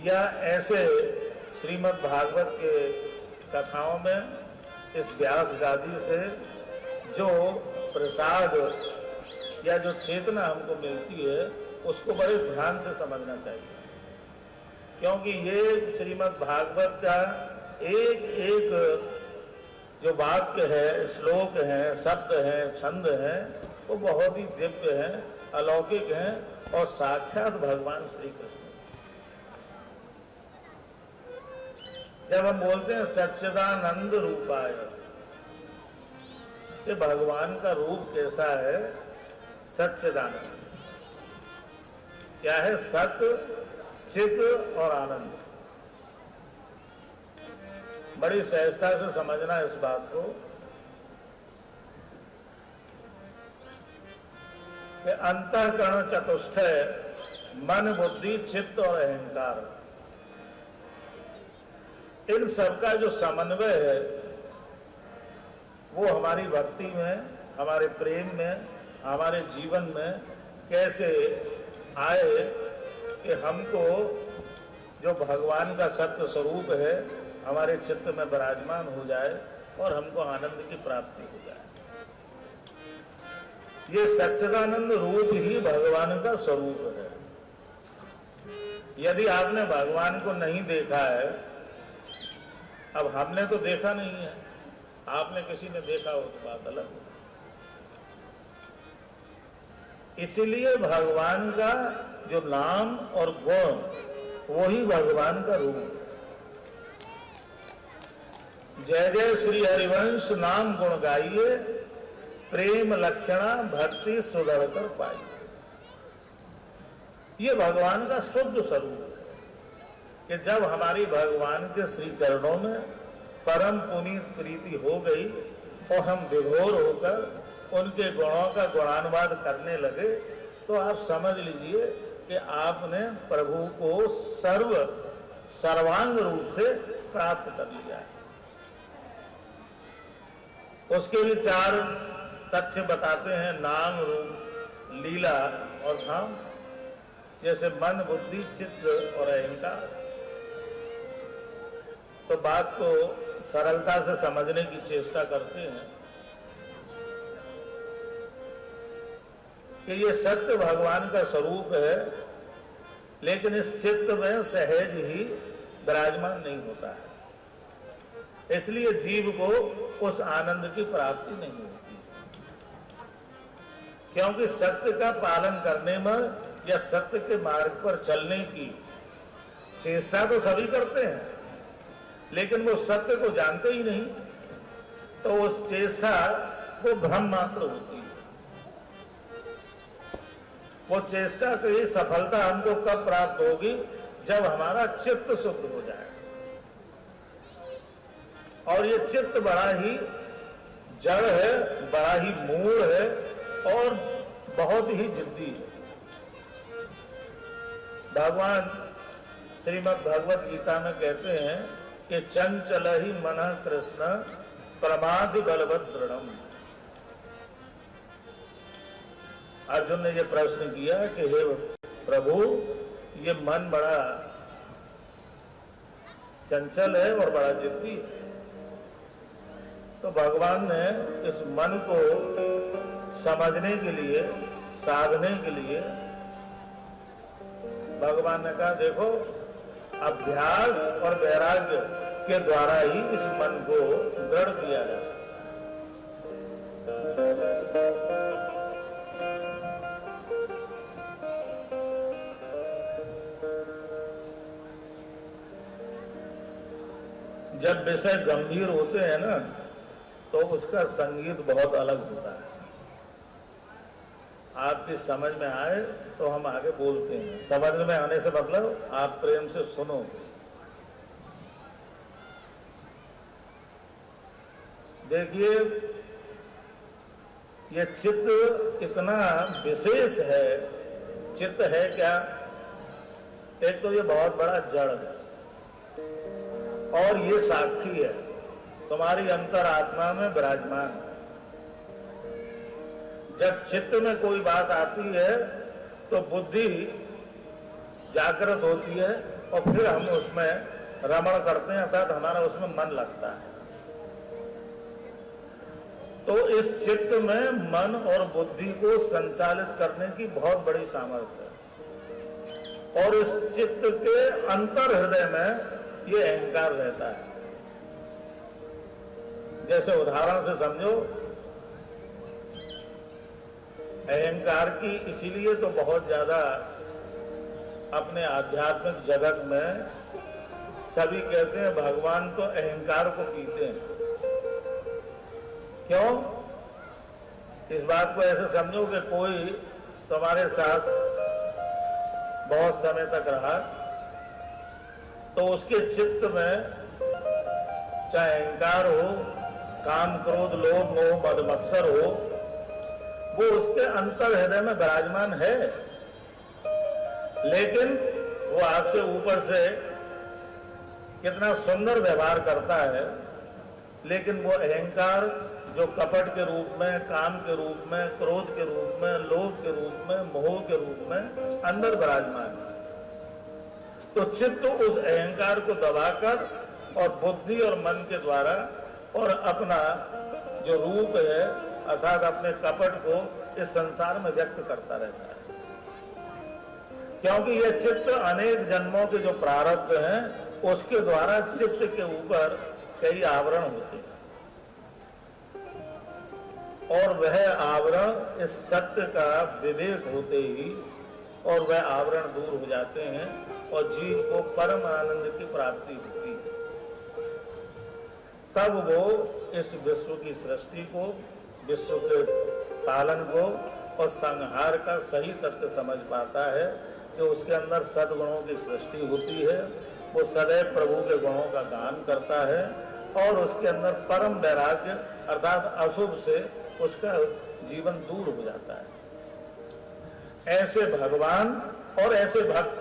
या ऐसे श्रीमद् भागवत के कथाओं में इस व्यास गादी से जो प्रसाद या जो चेतना हमको मिलती है, उसको बड़े ध्यान से समझना चाहिए। क्योंकि ये श्रीमद् भागवत का एक एक जो वाक्य है, श्लोक है, शब्द है, छंद है, वो बहुत ही दिव्य है, अलौकिक है और साक्षात भगवान श्री कृष्ण। जब हम बोलते हैं सच्चिदानंद रूपाय, कि भगवान का रूप कैसा है? सच्चिदानंद क्या है? सत्य, चित और आनंद। बड़ी सहजता से समझना इस बात को कि अंतःकरण चतुष्टय, मन, बुद्धि, चित्त और अहंकार, इन सब का जो समन्वय है वो हमारी भक्ति में, हमारे प्रेम में, हमारे जीवन में कैसे आए कि हमको जो भगवान का सत्य स्वरूप है हमारे चित्त में विराजमान हो जाए और हमको आनंद की प्राप्ति हो जाए। ये सच्चिदानंद रूप ही भगवान का स्वरूप है। यदि आपने भगवान को नहीं देखा है, अब हमने तो देखा नहीं है, आपने किसी ने देखा हो तो बात अलग है। इसीलिए भगवान का जो नाम और गुण, वही भगवान का रूप। जय जय श्री हरिवंश नाम गुण गाइए, प्रेम लक्षणा भक्ति सुधर कर पाई। ये भगवान का शुद्ध स्वरूप है कि जब हमारी भगवान के श्री चरणों में परम पुनीत प्रीति हो गई और हम विभोर होकर उनके गुणों का गुणानुवाद करने लगे, तो आप समझ लीजिए कि आपने प्रभु को सर्वांग रूप से प्राप्त कर लिया है। उसके भी 4 तथ्य बताते हैं, नाम, रूप, लीला और धाम। जैसे मन, बुद्धि, चित्त और अहंकार। तो बात को सरलता से समझने की चेष्टा करते हैं कि ये सत्य भगवान का स्वरूप है, लेकिन इस चित्त में सहज ही विराजमान नहीं होता है। इसलिए जीव को उस आनंद की प्राप्ति नहीं होती, क्योंकि सत्य का पालन करने में या सत्य के मार्ग पर चलने की चेष्टा तो सभी करते हैं, लेकिन वो सत्य को जानते ही नहीं, तो उस चेष्टा वो भ्रम मात्र होती है। वो चेष्टा की सफलता हमको कब प्राप्त होगी? जब हमारा चित्त शुद्ध हो जाए। और ये चित्त बड़ा ही जड़ है, बड़ा ही मूल है और बहुत ही जिद्दी है। भगवान श्रीमद् भगवत गीता में कहते हैं कि चंचल ही मन कृष्ण प्रमादि बलवत् दृढ़म। अर्जुन ने यह प्रश्न किया कि हे प्रभु, ये मन बड़ा चंचल है और बड़ा जिद्दी है। तो भगवान ने इस मन को समझने के लिए, साधने के लिए भगवान ने कहा, देखो अभ्यास और वैराग्य के द्वारा ही इस मन को दृढ़ किया जा सकता है। जब विषय गंभीर होते हैं ना, तो उसका संगीत बहुत अलग होता है। आपकी समझ में आए तो हम आगे बोलते हैं, समझ में आने से मतलब आप प्रेम से सुनो। देखिए, ये चित्त इतना विशेष है। चित्त है क्या? एक तो ये बहुत बड़ा जड़ है और ये साक्षी है, तुम्हारी अंतरात्मा में विराजमान है। जब चित्त में कोई बात आती है तो बुद्धि जागृत होती है और फिर हम उसमें रमण करते हैं, अर्थात हमारा उसमें मन लगता है। तो इस चित्त में मन और बुद्धि को संचालित करने की बहुत बड़ी सामर्थ्य है। और इस चित्त के अंतर हृदय में ये अहंकार रहता है। जैसे उदाहरण से समझो, अहंकार की इसीलिए तो बहुत ज्यादा अपने आध्यात्मिक जगत में सभी कहते हैं भगवान तो अहंकार को पीते हैं। क्यों? इस बात को ऐसे समझो कि कोई तुम्हारे साथ बहुत समय तक रहा, तो उसके चित्त में चाहे अहंकार हो, काम क्रोध लोभ मोह मद मत्सर हो, वो उसके अंतर हृदय में विराजमान है। लेकिन वो आपसे ऊपर से कितना सुंदर व्यवहार करता है, लेकिन वो अहंकार जो कपट के रूप में, काम के रूप में, क्रोध के रूप में, लोभ के रूप में, मोह के रूप में अंदर विराजमान है। तो चित्त उस अहंकार को दबाकर और बुद्धि और मन के द्वारा और अपना जो रूप है अर्थात अपने कपट को इस संसार में व्यक्त करता रहता है। क्योंकि यह चित्त अनेक जन्मों के जो प्रारब्ध हैं उसके द्वारा चित्त के ऊपर कई आवरण होते हैं और वह आवरण इस सत्य का विवेक होते ही और वह आवरण दूर हो जाते हैं और जीव को परम आनंद की प्राप्ति होती है। तब वो इस विश्व की सृष्टि को, विश्व के पालन को और संहार का सही तथ्य समझ पाता है कि उसके अंदर सद्गुणों की सृष्टि होती है। वो सदैव प्रभु के गुणों का गान करता है और उसके अंदर परम वैराग्य अर्थात अशुभ से उसका जीवन दूर हो जाता है। ऐसे भगवान और ऐसे भक्त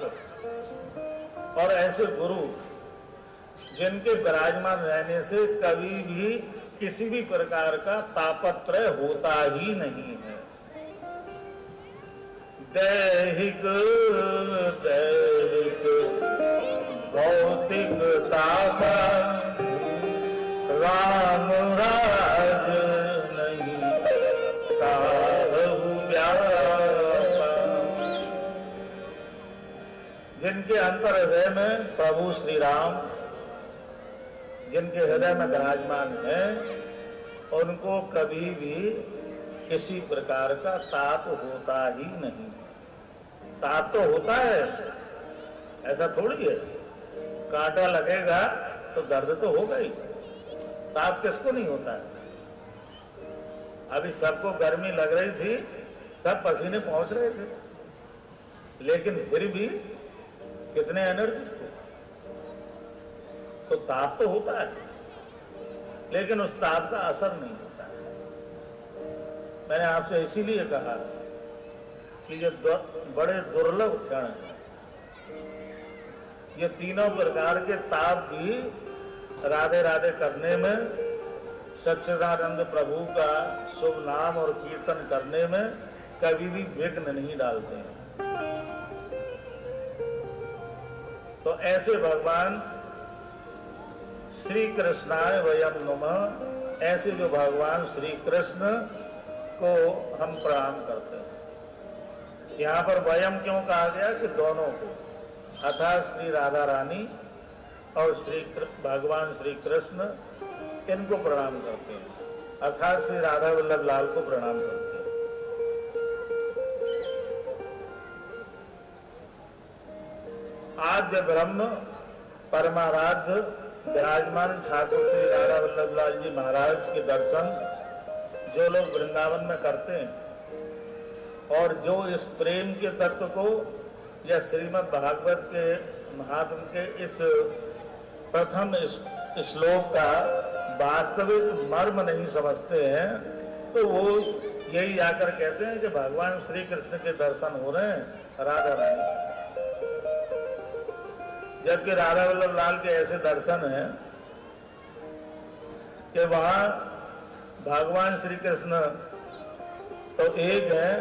और ऐसे गुरु जिनके विराजमान रहने से कभी भी किसी भी प्रकार का तापत्रय होता ही नहीं है। दैहिक दैविक भौतिक तापा राम राज नहीं काहू व्यापा। जिनके अंतर हृदय में प्रभु श्री राम जिनके हृदय में विराजमान है उनको कभी भी किसी प्रकार का ताप होता ही नहीं। ताप तो होता है, ऐसा थोड़ी है, कांटा लगेगा तो दर्द तो होगा ही, ताप किसको नहीं होता है। अभी सबको गर्मी लग रही थी, सब पसीने पहुंच रहे थे, लेकिन फिर भी कितने एनर्जी थे। तो ताप तो होता है, लेकिन उस ताप का असर नहीं होता है। मैंने आपसे इसीलिए कहा कि ये बड़े दुर्लभ क्षण है। ये तीनों प्रकार के ताप भी राधे राधे करने में, सच्चिदानंद प्रभु का शुभ नाम और कीर्तन करने में कभी भी विघ्न नहीं डालते हैं। तो ऐसे भगवान श्री कृष्णाय वयम नमः, ऐसे जो भगवान श्री कृष्ण को हम प्रणाम करते हैं। यहाँ पर वयम क्यों कहा गया कि दोनों को, अर्थात श्री राधा रानी और भगवान श्री कृष्ण, इनको प्रणाम करते हैं, अर्थात श्री राधा वल्लभ लाल को प्रणाम करते हैं। आद्य ब्रह्म परमाराध्य विराजमान ठाकुर श्री राधा वल्लभ लाल जी महाराज के दर्शन जो लोग वृंदावन में करते हैं और जो इस प्रेम के तत्व को या श्रीमद् भागवत के महात्म के इस प्रथम श्लोक का वास्तविक मर्म नहीं समझते हैं, तो वो यही आकर कहते हैं कि भगवान श्री कृष्ण के दर्शन हो रहे हैं राधा रानी, जबकि राधा वल्लभ लाल के ऐसे दर्शन हैं कि वहां भगवान श्री कृष्ण तो एक है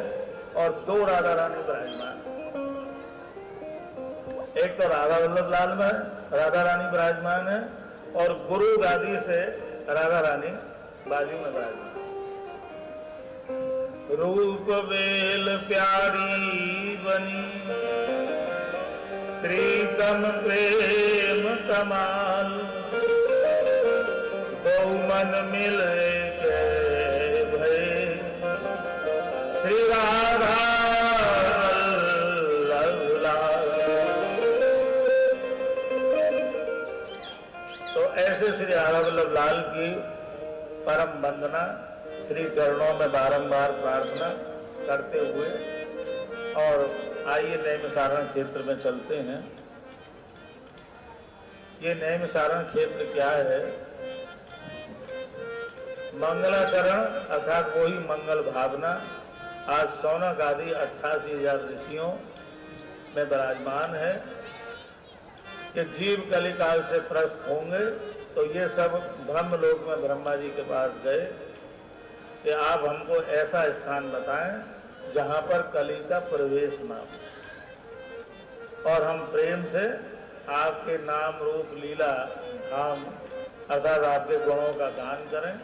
और दो राधा रानी विराजमान। एक तो राधा वल्लभ लाल में राधा रानी विराजमान है और गुरु गादी से राधा रानी बाजू में विराजमान। रूप बेल प्यारी बनी प्रीतम प्रेम कमाल, बहु मन मिले के भय श्री राधा वल्लभ लाल। तो ऐसे श्री राधा वल्लभ लाल की परम वंदना, श्री चरणों में बारंबार प्रार्थना करते हुए, और आइए नैमिषारण क्षेत्र में चलते हैं। ये नैमिषारण क्षेत्र क्या है? मंगलाचरण अर्थात वही मंगल भावना आज सौनक आदि 88,000 ऋषियों में विराजमान है कि जीव कलिकाल से त्रस्त होंगे। तो ये सब ब्रह्मलोक में ब्रह्मा जी के पास गए कि आप हमको ऐसा स्थान बताएं जहां पर कली का प्रवेश ना हो और हम प्रेम से आपके नाम रूप लीला धाम अर्थात आपके गुणों का गान करें।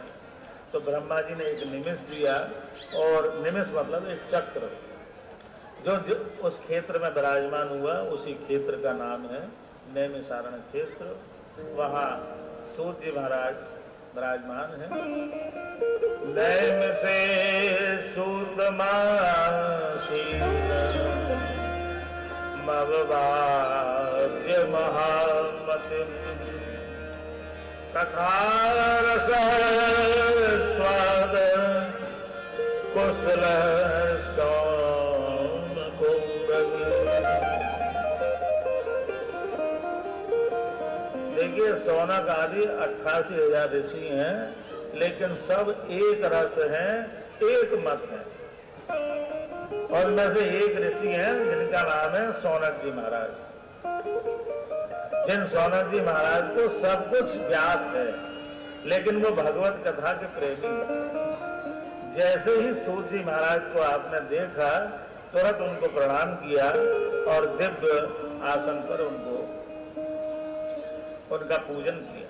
तो ब्रह्मा जी ने एक निमिष दिया, और निमिष मतलब एक चक्र जो उस क्षेत्र में विराजमान हुआ, उसी क्षेत्र का नाम है नैमिषारण क्षेत्र। वहाँ सूत जी महाराज विराजमान है। नैम से सूत मववाद्य महामति कथा रस स्वाद कुशल सोम देखिए, सौनक आदि 88,000 ऋषि हैं, लेकिन सब एक रस हैं, एक मत है। और उनमें से एक ऋषि हैं जिनका नाम है सौनक जी महाराज। जिन सौनक जी महाराज को सब कुछ ज्ञात है, लेकिन वो भगवत कथा के प्रेमी हैं। जैसे ही सूत जी महाराज को आपने देखा, तुरंत उनको प्रणाम किया और दिव्य आसन पर उनका पूजन किया।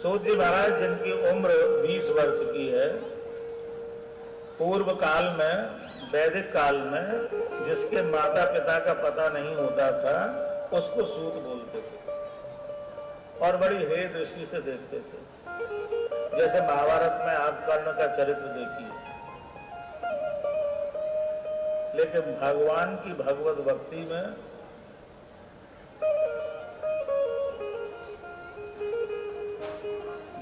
सूत जी महाराज जिनकी उम्र 20 वर्ष की है, पूर्व काल में, वैदिक काल में जिसके माता पिता का पता नहीं होता था, उसको सूत बोलते थे। और बड़ी हेय दृष्टि से देखते थे। जैसे महाभारत में आप कर्ण का चरित्र देखिए, लेकिन भगवान की भगवत भक्ति में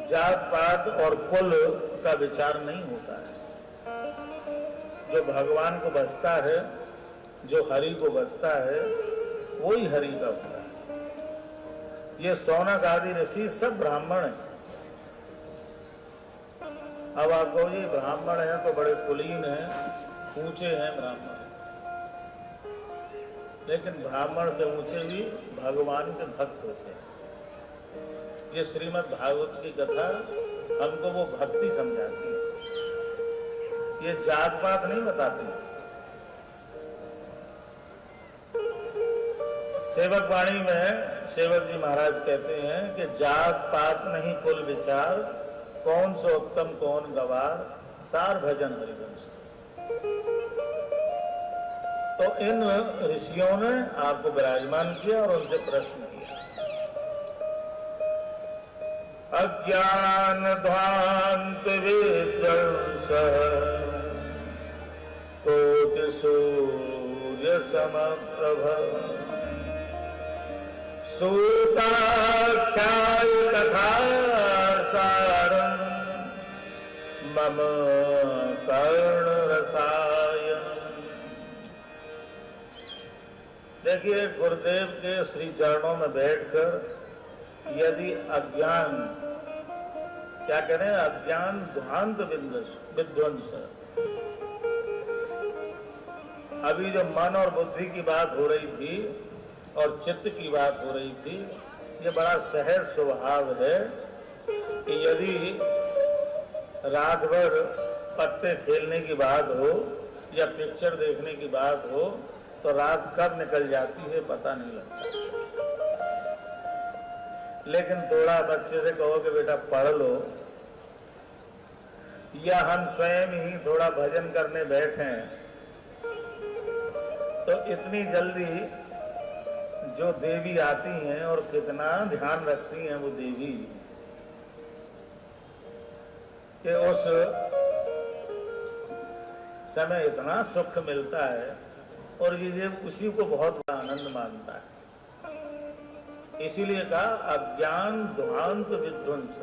जात पात और कुल का विचार नहीं होता है। जो भगवान को बसता है, जो हरि को बसता है, वही हरि का होता है। ये सौनक आदि ऋषि सब ब्राह्मण हैं। अब आप कहो ये ब्राह्मण हैं तो बड़े कुलीन हैं, ऊंचे हैं ब्राह्मण, लेकिन ब्राह्मण से ऊंचे भी भगवान के भक्त होते हैं। ये श्रीमद् भागवत की कथा हमको वो भक्ति समझाती है, ये जात पात नहीं बताती। सेवक वाणी में सेवक जी महाराज कहते हैं कि जात पात नहीं कुल विचार, कौन सो उत्तम कौन गवार, सार भजन हरिवंश। तो इन ऋषियों ने आपको विराजमान किया और उनसे प्रश्न किया। अज्ञान ध्वांत विध्वंस कोटि सूर्य समप्रभ, सूताख्याय कथा सारं मम कर्ण रसायन। देखिए, गुरुदेव के श्री चरणों में बैठकर यदि अज्ञान, क्या करें, अज्ञान ध्वांत विध्वंस, अभी जो मन और बुद्धि की बात हो रही थी और चित्त की बात हो रही थी, ये बड़ा सहज स्वभाव है कि यदि रात भर पत्ते खेलने की बात हो या पिक्चर देखने की बात हो तो रात कब निकल जाती है पता नहीं लगता। लेकिन थोड़ा बच्चे से कहो कि बेटा पढ़ लो, या हम स्वयं ही थोड़ा भजन करने बैठे तो इतनी जल्दी जो देवी आती हैं और कितना ध्यान रखती हैं वो देवी, कि उस समय इतना सुख मिलता है और ये उसी को बहुत बड़ा आनंद मानता है। इसीलिए कहा अज्ञान ध्वांत विध्वंस,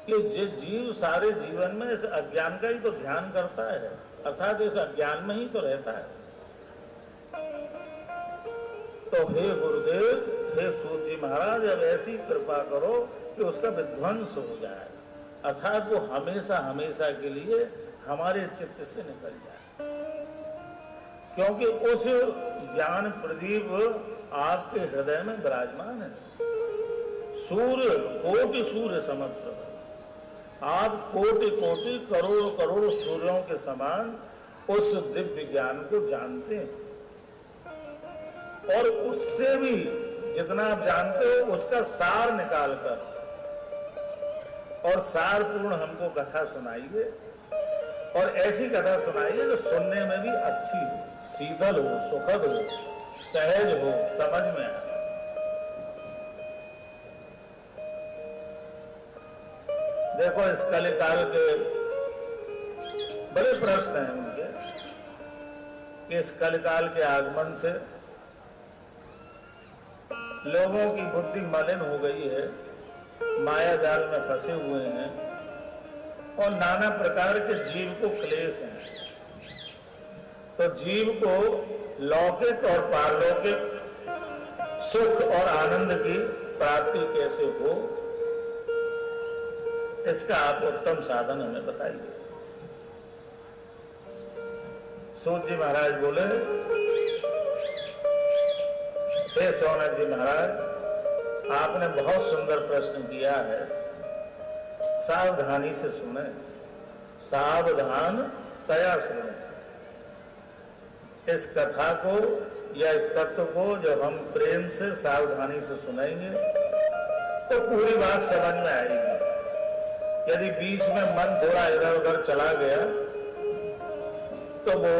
कि जो जीव सारे जीवन में इस अज्ञान का ही तो ध्यान करता है, अर्थात इस अज्ञान में ही तो रहता है। तो हे गुरुदेव, हे सूत जी महाराज, अब ऐसी कृपा करो कि उसका विध्वंस हो जाए, अर्थात वो हमेशा हमेशा के लिए हमारे चित्त से निकल जाए, क्योंकि उस ज्ञान प्रदीप आपके हृदय में विराजमान है। सूर्य कोटि सूर्य समप्रभ, आप कोटि कोटि करोड़ करोड़ सूर्यों के समान उस दिव्य ज्ञान को जानते हैं, और उससे भी जितना आप जानते हो उसका सार निकालकर और सारपूर्ण हमको कथा सुनाइए, और ऐसी कथा सुनाइए जो सुनने में भी अच्छी हो, शीतल हो, सुखद हो, सहज हो, समझ में आए। देखो, इस कलिकाल के बड़े प्रश्न हैं उनके, कि इस कलिकाल के आगमन से लोगों की बुद्धि मलिन हो गई है, माया जाल में फंसे हुए हैं और नाना प्रकार के जीव को क्लेश हैं। तो जीव को लौकिक और पारलौकिक सुख और आनंद की प्राप्ति कैसे हो, इसका आप उत्तम साधन हमें बताइए। सूत जी महाराज बोले, हे सौनक जी महाराज, आपने बहुत सुंदर प्रश्न किया है, सावधानी से सुने, सावधान तया सुने। इस कथा को या इस तत्व को जब हम प्रेम से सावधानी से सुनेंगे तो पूरी बात समझ में आएगी। यदि बीच में मन थोड़ा इधर उधर चला गया तो वो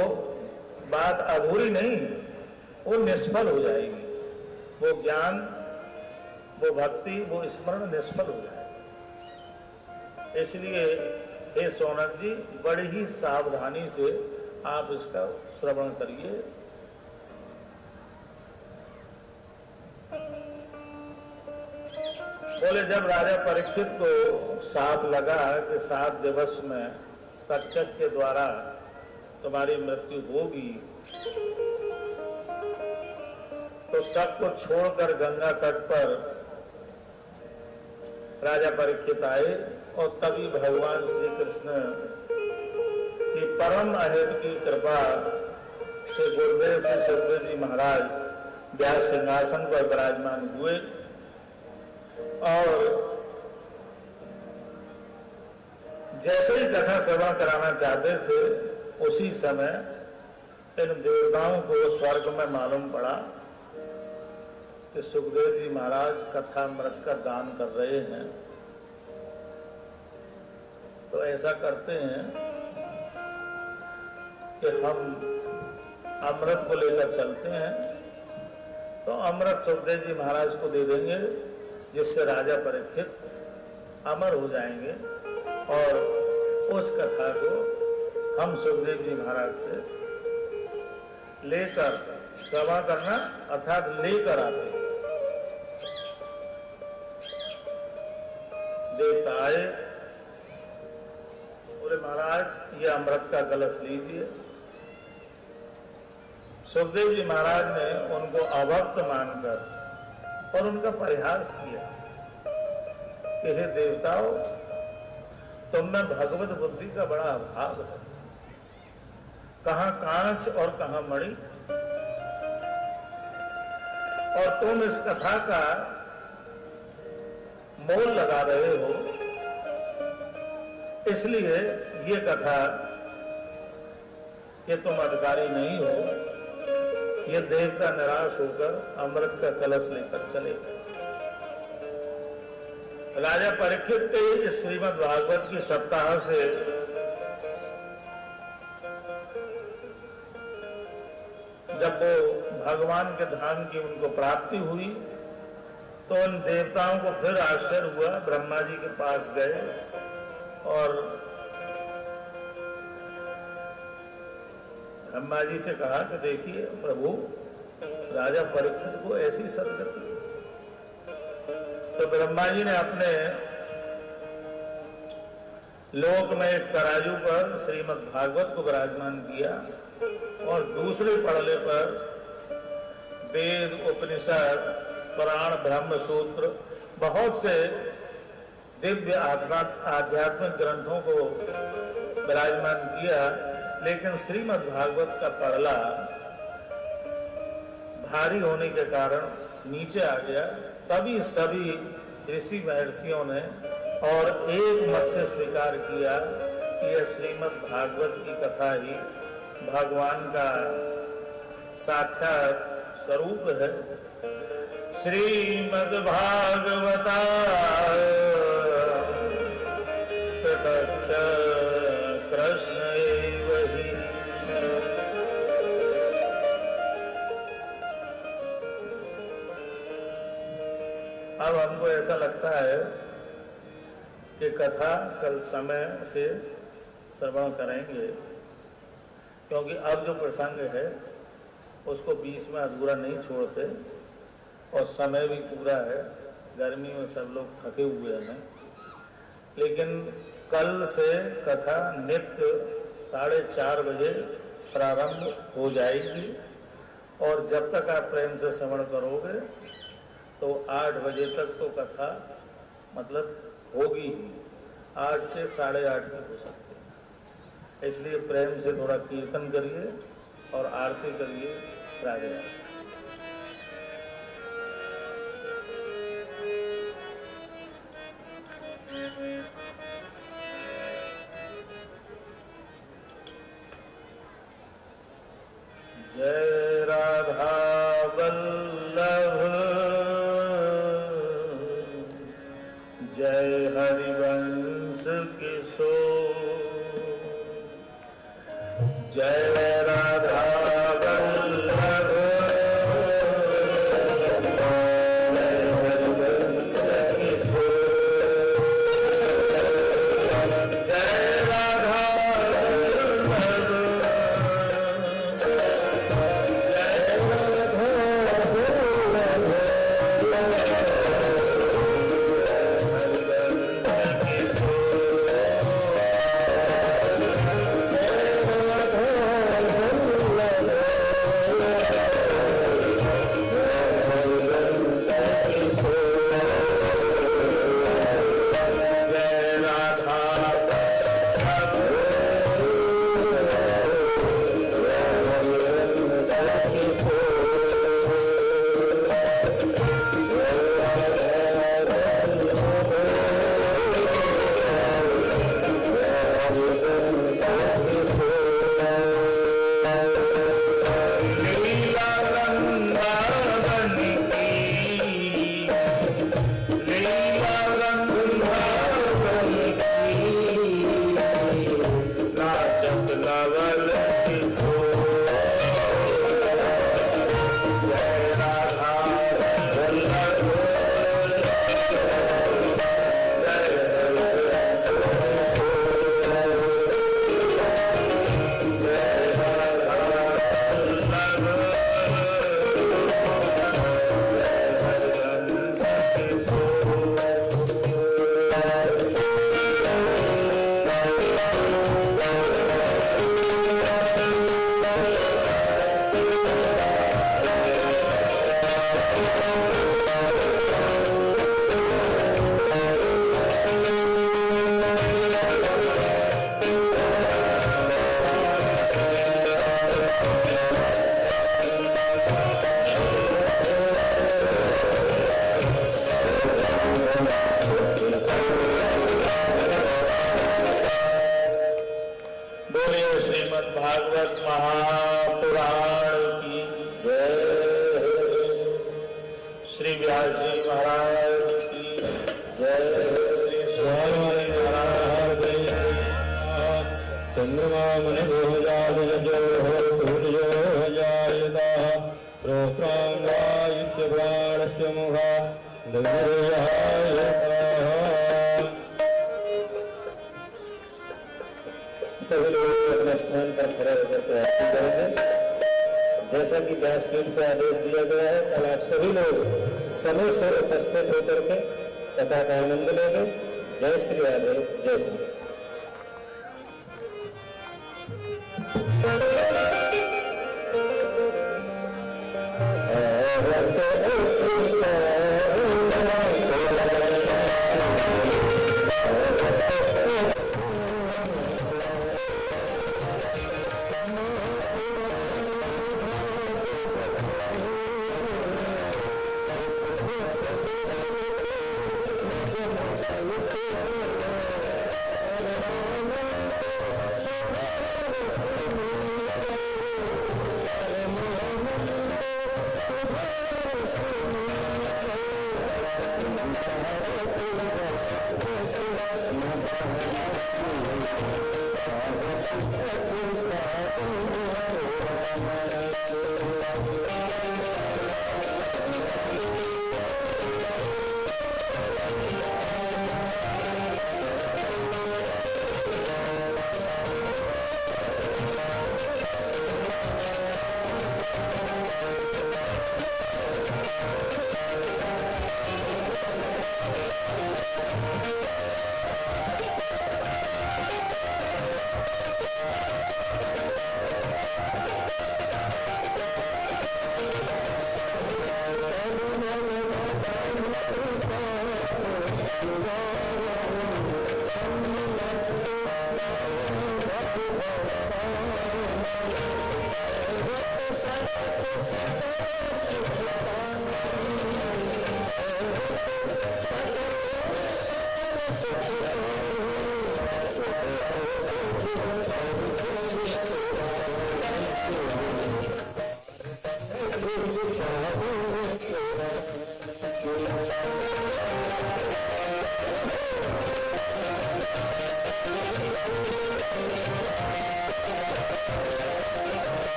बात अधूरी नहीं, वो निष्फल हो जाएगी। वो ज्ञान वो भक्ति, वो स्मरण निष्फल हो जाए। इसलिए हे सोनक जी, बड़ी ही सावधानी से आप इसका श्रवण करिए। बोले जब राजा परीक्षित को साप लगा कि 7 दिवस में तक्षक के द्वारा तुम्हारी मृत्यु होगी, तो सबको छोड़कर गंगा तट पर राजा परीक्षित आए और तभी भगवान श्री कृष्ण की परम अहेतु की कृपा से गुरुदेव श्री सुखदेव जी महाराज व्यास सिंहासन पर विराजमान हुए और जैसे ही कथा श्रवण कराना चाहते थे, उसी समय इन देवताओं को स्वर्ग में मालूम पड़ा कि सुखदेव जी महाराज कथामृत का दान कर रहे हैं। तो ऐसा करते हैं कि हम अमृत को लेकर चलते हैं, तो अमृत सुखदेव जी महाराज को दे देंगे, जिससे राजा परीक्षित अमर हो जाएंगे और उस कथा को हम सुखदेव जी महाराज से लेकर श्रवण करना अर्थात लेकर आते। देवता आए, बोले महाराज ये अमृत का कलश लीजिए। सुखदेव जी महाराज ने उनको अभक्त मानकर और उनका परिहास किया कि हे देवताओं, तुम में भगवत बुद्धि का बड़ा अभाव है, कहां कांच और कहां मणि, और तुम इस कथा का मोल लगा रहे हो, इसलिए ये कथा ये तुम अधिकारी नहीं हो। ये देवता निराश होकर अमृत का कलश लेकर चले गए। राजा परीक्षित के इस श्रीमद् भागवत की सप्ताह से जब वो भगवान के धाम की उनको प्राप्ति हुई, तो उन देवताओं को फिर आश्चर्य हुआ। ब्रह्मा जी के पास गए और ब्रह्मा जी से कहा कि देखिए प्रभु, राजा परीक्षित को ऐसी सदगति। तो ब्रह्मा जी ने अपने लोक में एक तराजू पर श्रीमद् भागवत को विराजमान किया और दूसरे पड़ले पर वेद, उपनिषद, पुराण, ब्रह्म सूत्र, बहुत से दिव्य आध्यात्मिक ग्रंथों को विराजमान किया। लेकिन श्रीमद् भागवत का पड़ला भारी होने के कारण नीचे आ गया। तभी सभी ऋषि महर्षियों ने और एक मत से स्वीकार किया कि यह श्रीमद् भागवत की कथा ही भगवान का साक्षात स्वरूप है। श्रीमद् भागवता प्रत्यक्ष कृष्ण एव हि। अब हमको ऐसा लगता है कि कथा कल समय से श्रवण करेंगे, क्योंकि अब जो प्रसंग है उसको बीच में अधूरा नहीं छोड़ते और समय भी पूरा है। गर्मी में सब लोग थके हुए हैं, लेकिन कल से कथा नित्य 4:30 बजे प्रारंभ हो जाएगी और जब तक आप प्रेम से श्रवण करोगे तो 8 बजे तक तो कथा मतलब होगी ही, 8 के 8:30 भी हो सकते हैं। इसलिए प्रेम से थोड़ा कीर्तन करिए और आरती करिए। राधे राधे। जय राधा वल्लभ, जय हरिवंश किशोर, जय राधा वल्लभ, जय हरिवंश बोलिए श्रीमद् भागवत महापुराण की जय। श्री व्यास जी महाराज की जय। श्री स्वामी महाराज की चंद्रमा मुनिभोजादिजो सूर्यो जायता श्रोत्रांगायुष्य प्राणस्य मुखा सभी लोग अपने स्थान पर खड़े होकर के आरती करेंगे। जैसा कि व्यासपीठ से आदेश दिया गया है, कल आप सभी लोग समय से उपस्थित होकर के कथा का आनंद लेंगे। जय श्री राधे, जय श्री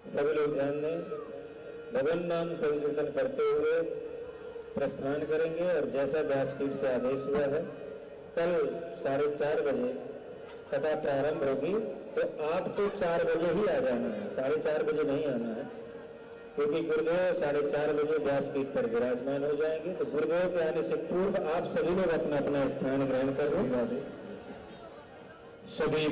सभी लोग ध्यान दें, भगवान नाम संकीर्तन करते हुए प्रस्थान करेंगे और जैसा व्यासपीठ से आदेश हुआ है कल 4:30 बजे कथा प्रारंभ होगी, तो आपको 4 बजे ही आ जाना है, 4:30 बजे नहीं आना है, क्योंकि गुरुदेव 4:30 बजे व्यासपीठ पर विराजमान हो जाएंगे। तो गुरुदेव के आने से पूर्व आप सभी लोग अपना अपना स्थान ग्रहण कर लो। सभी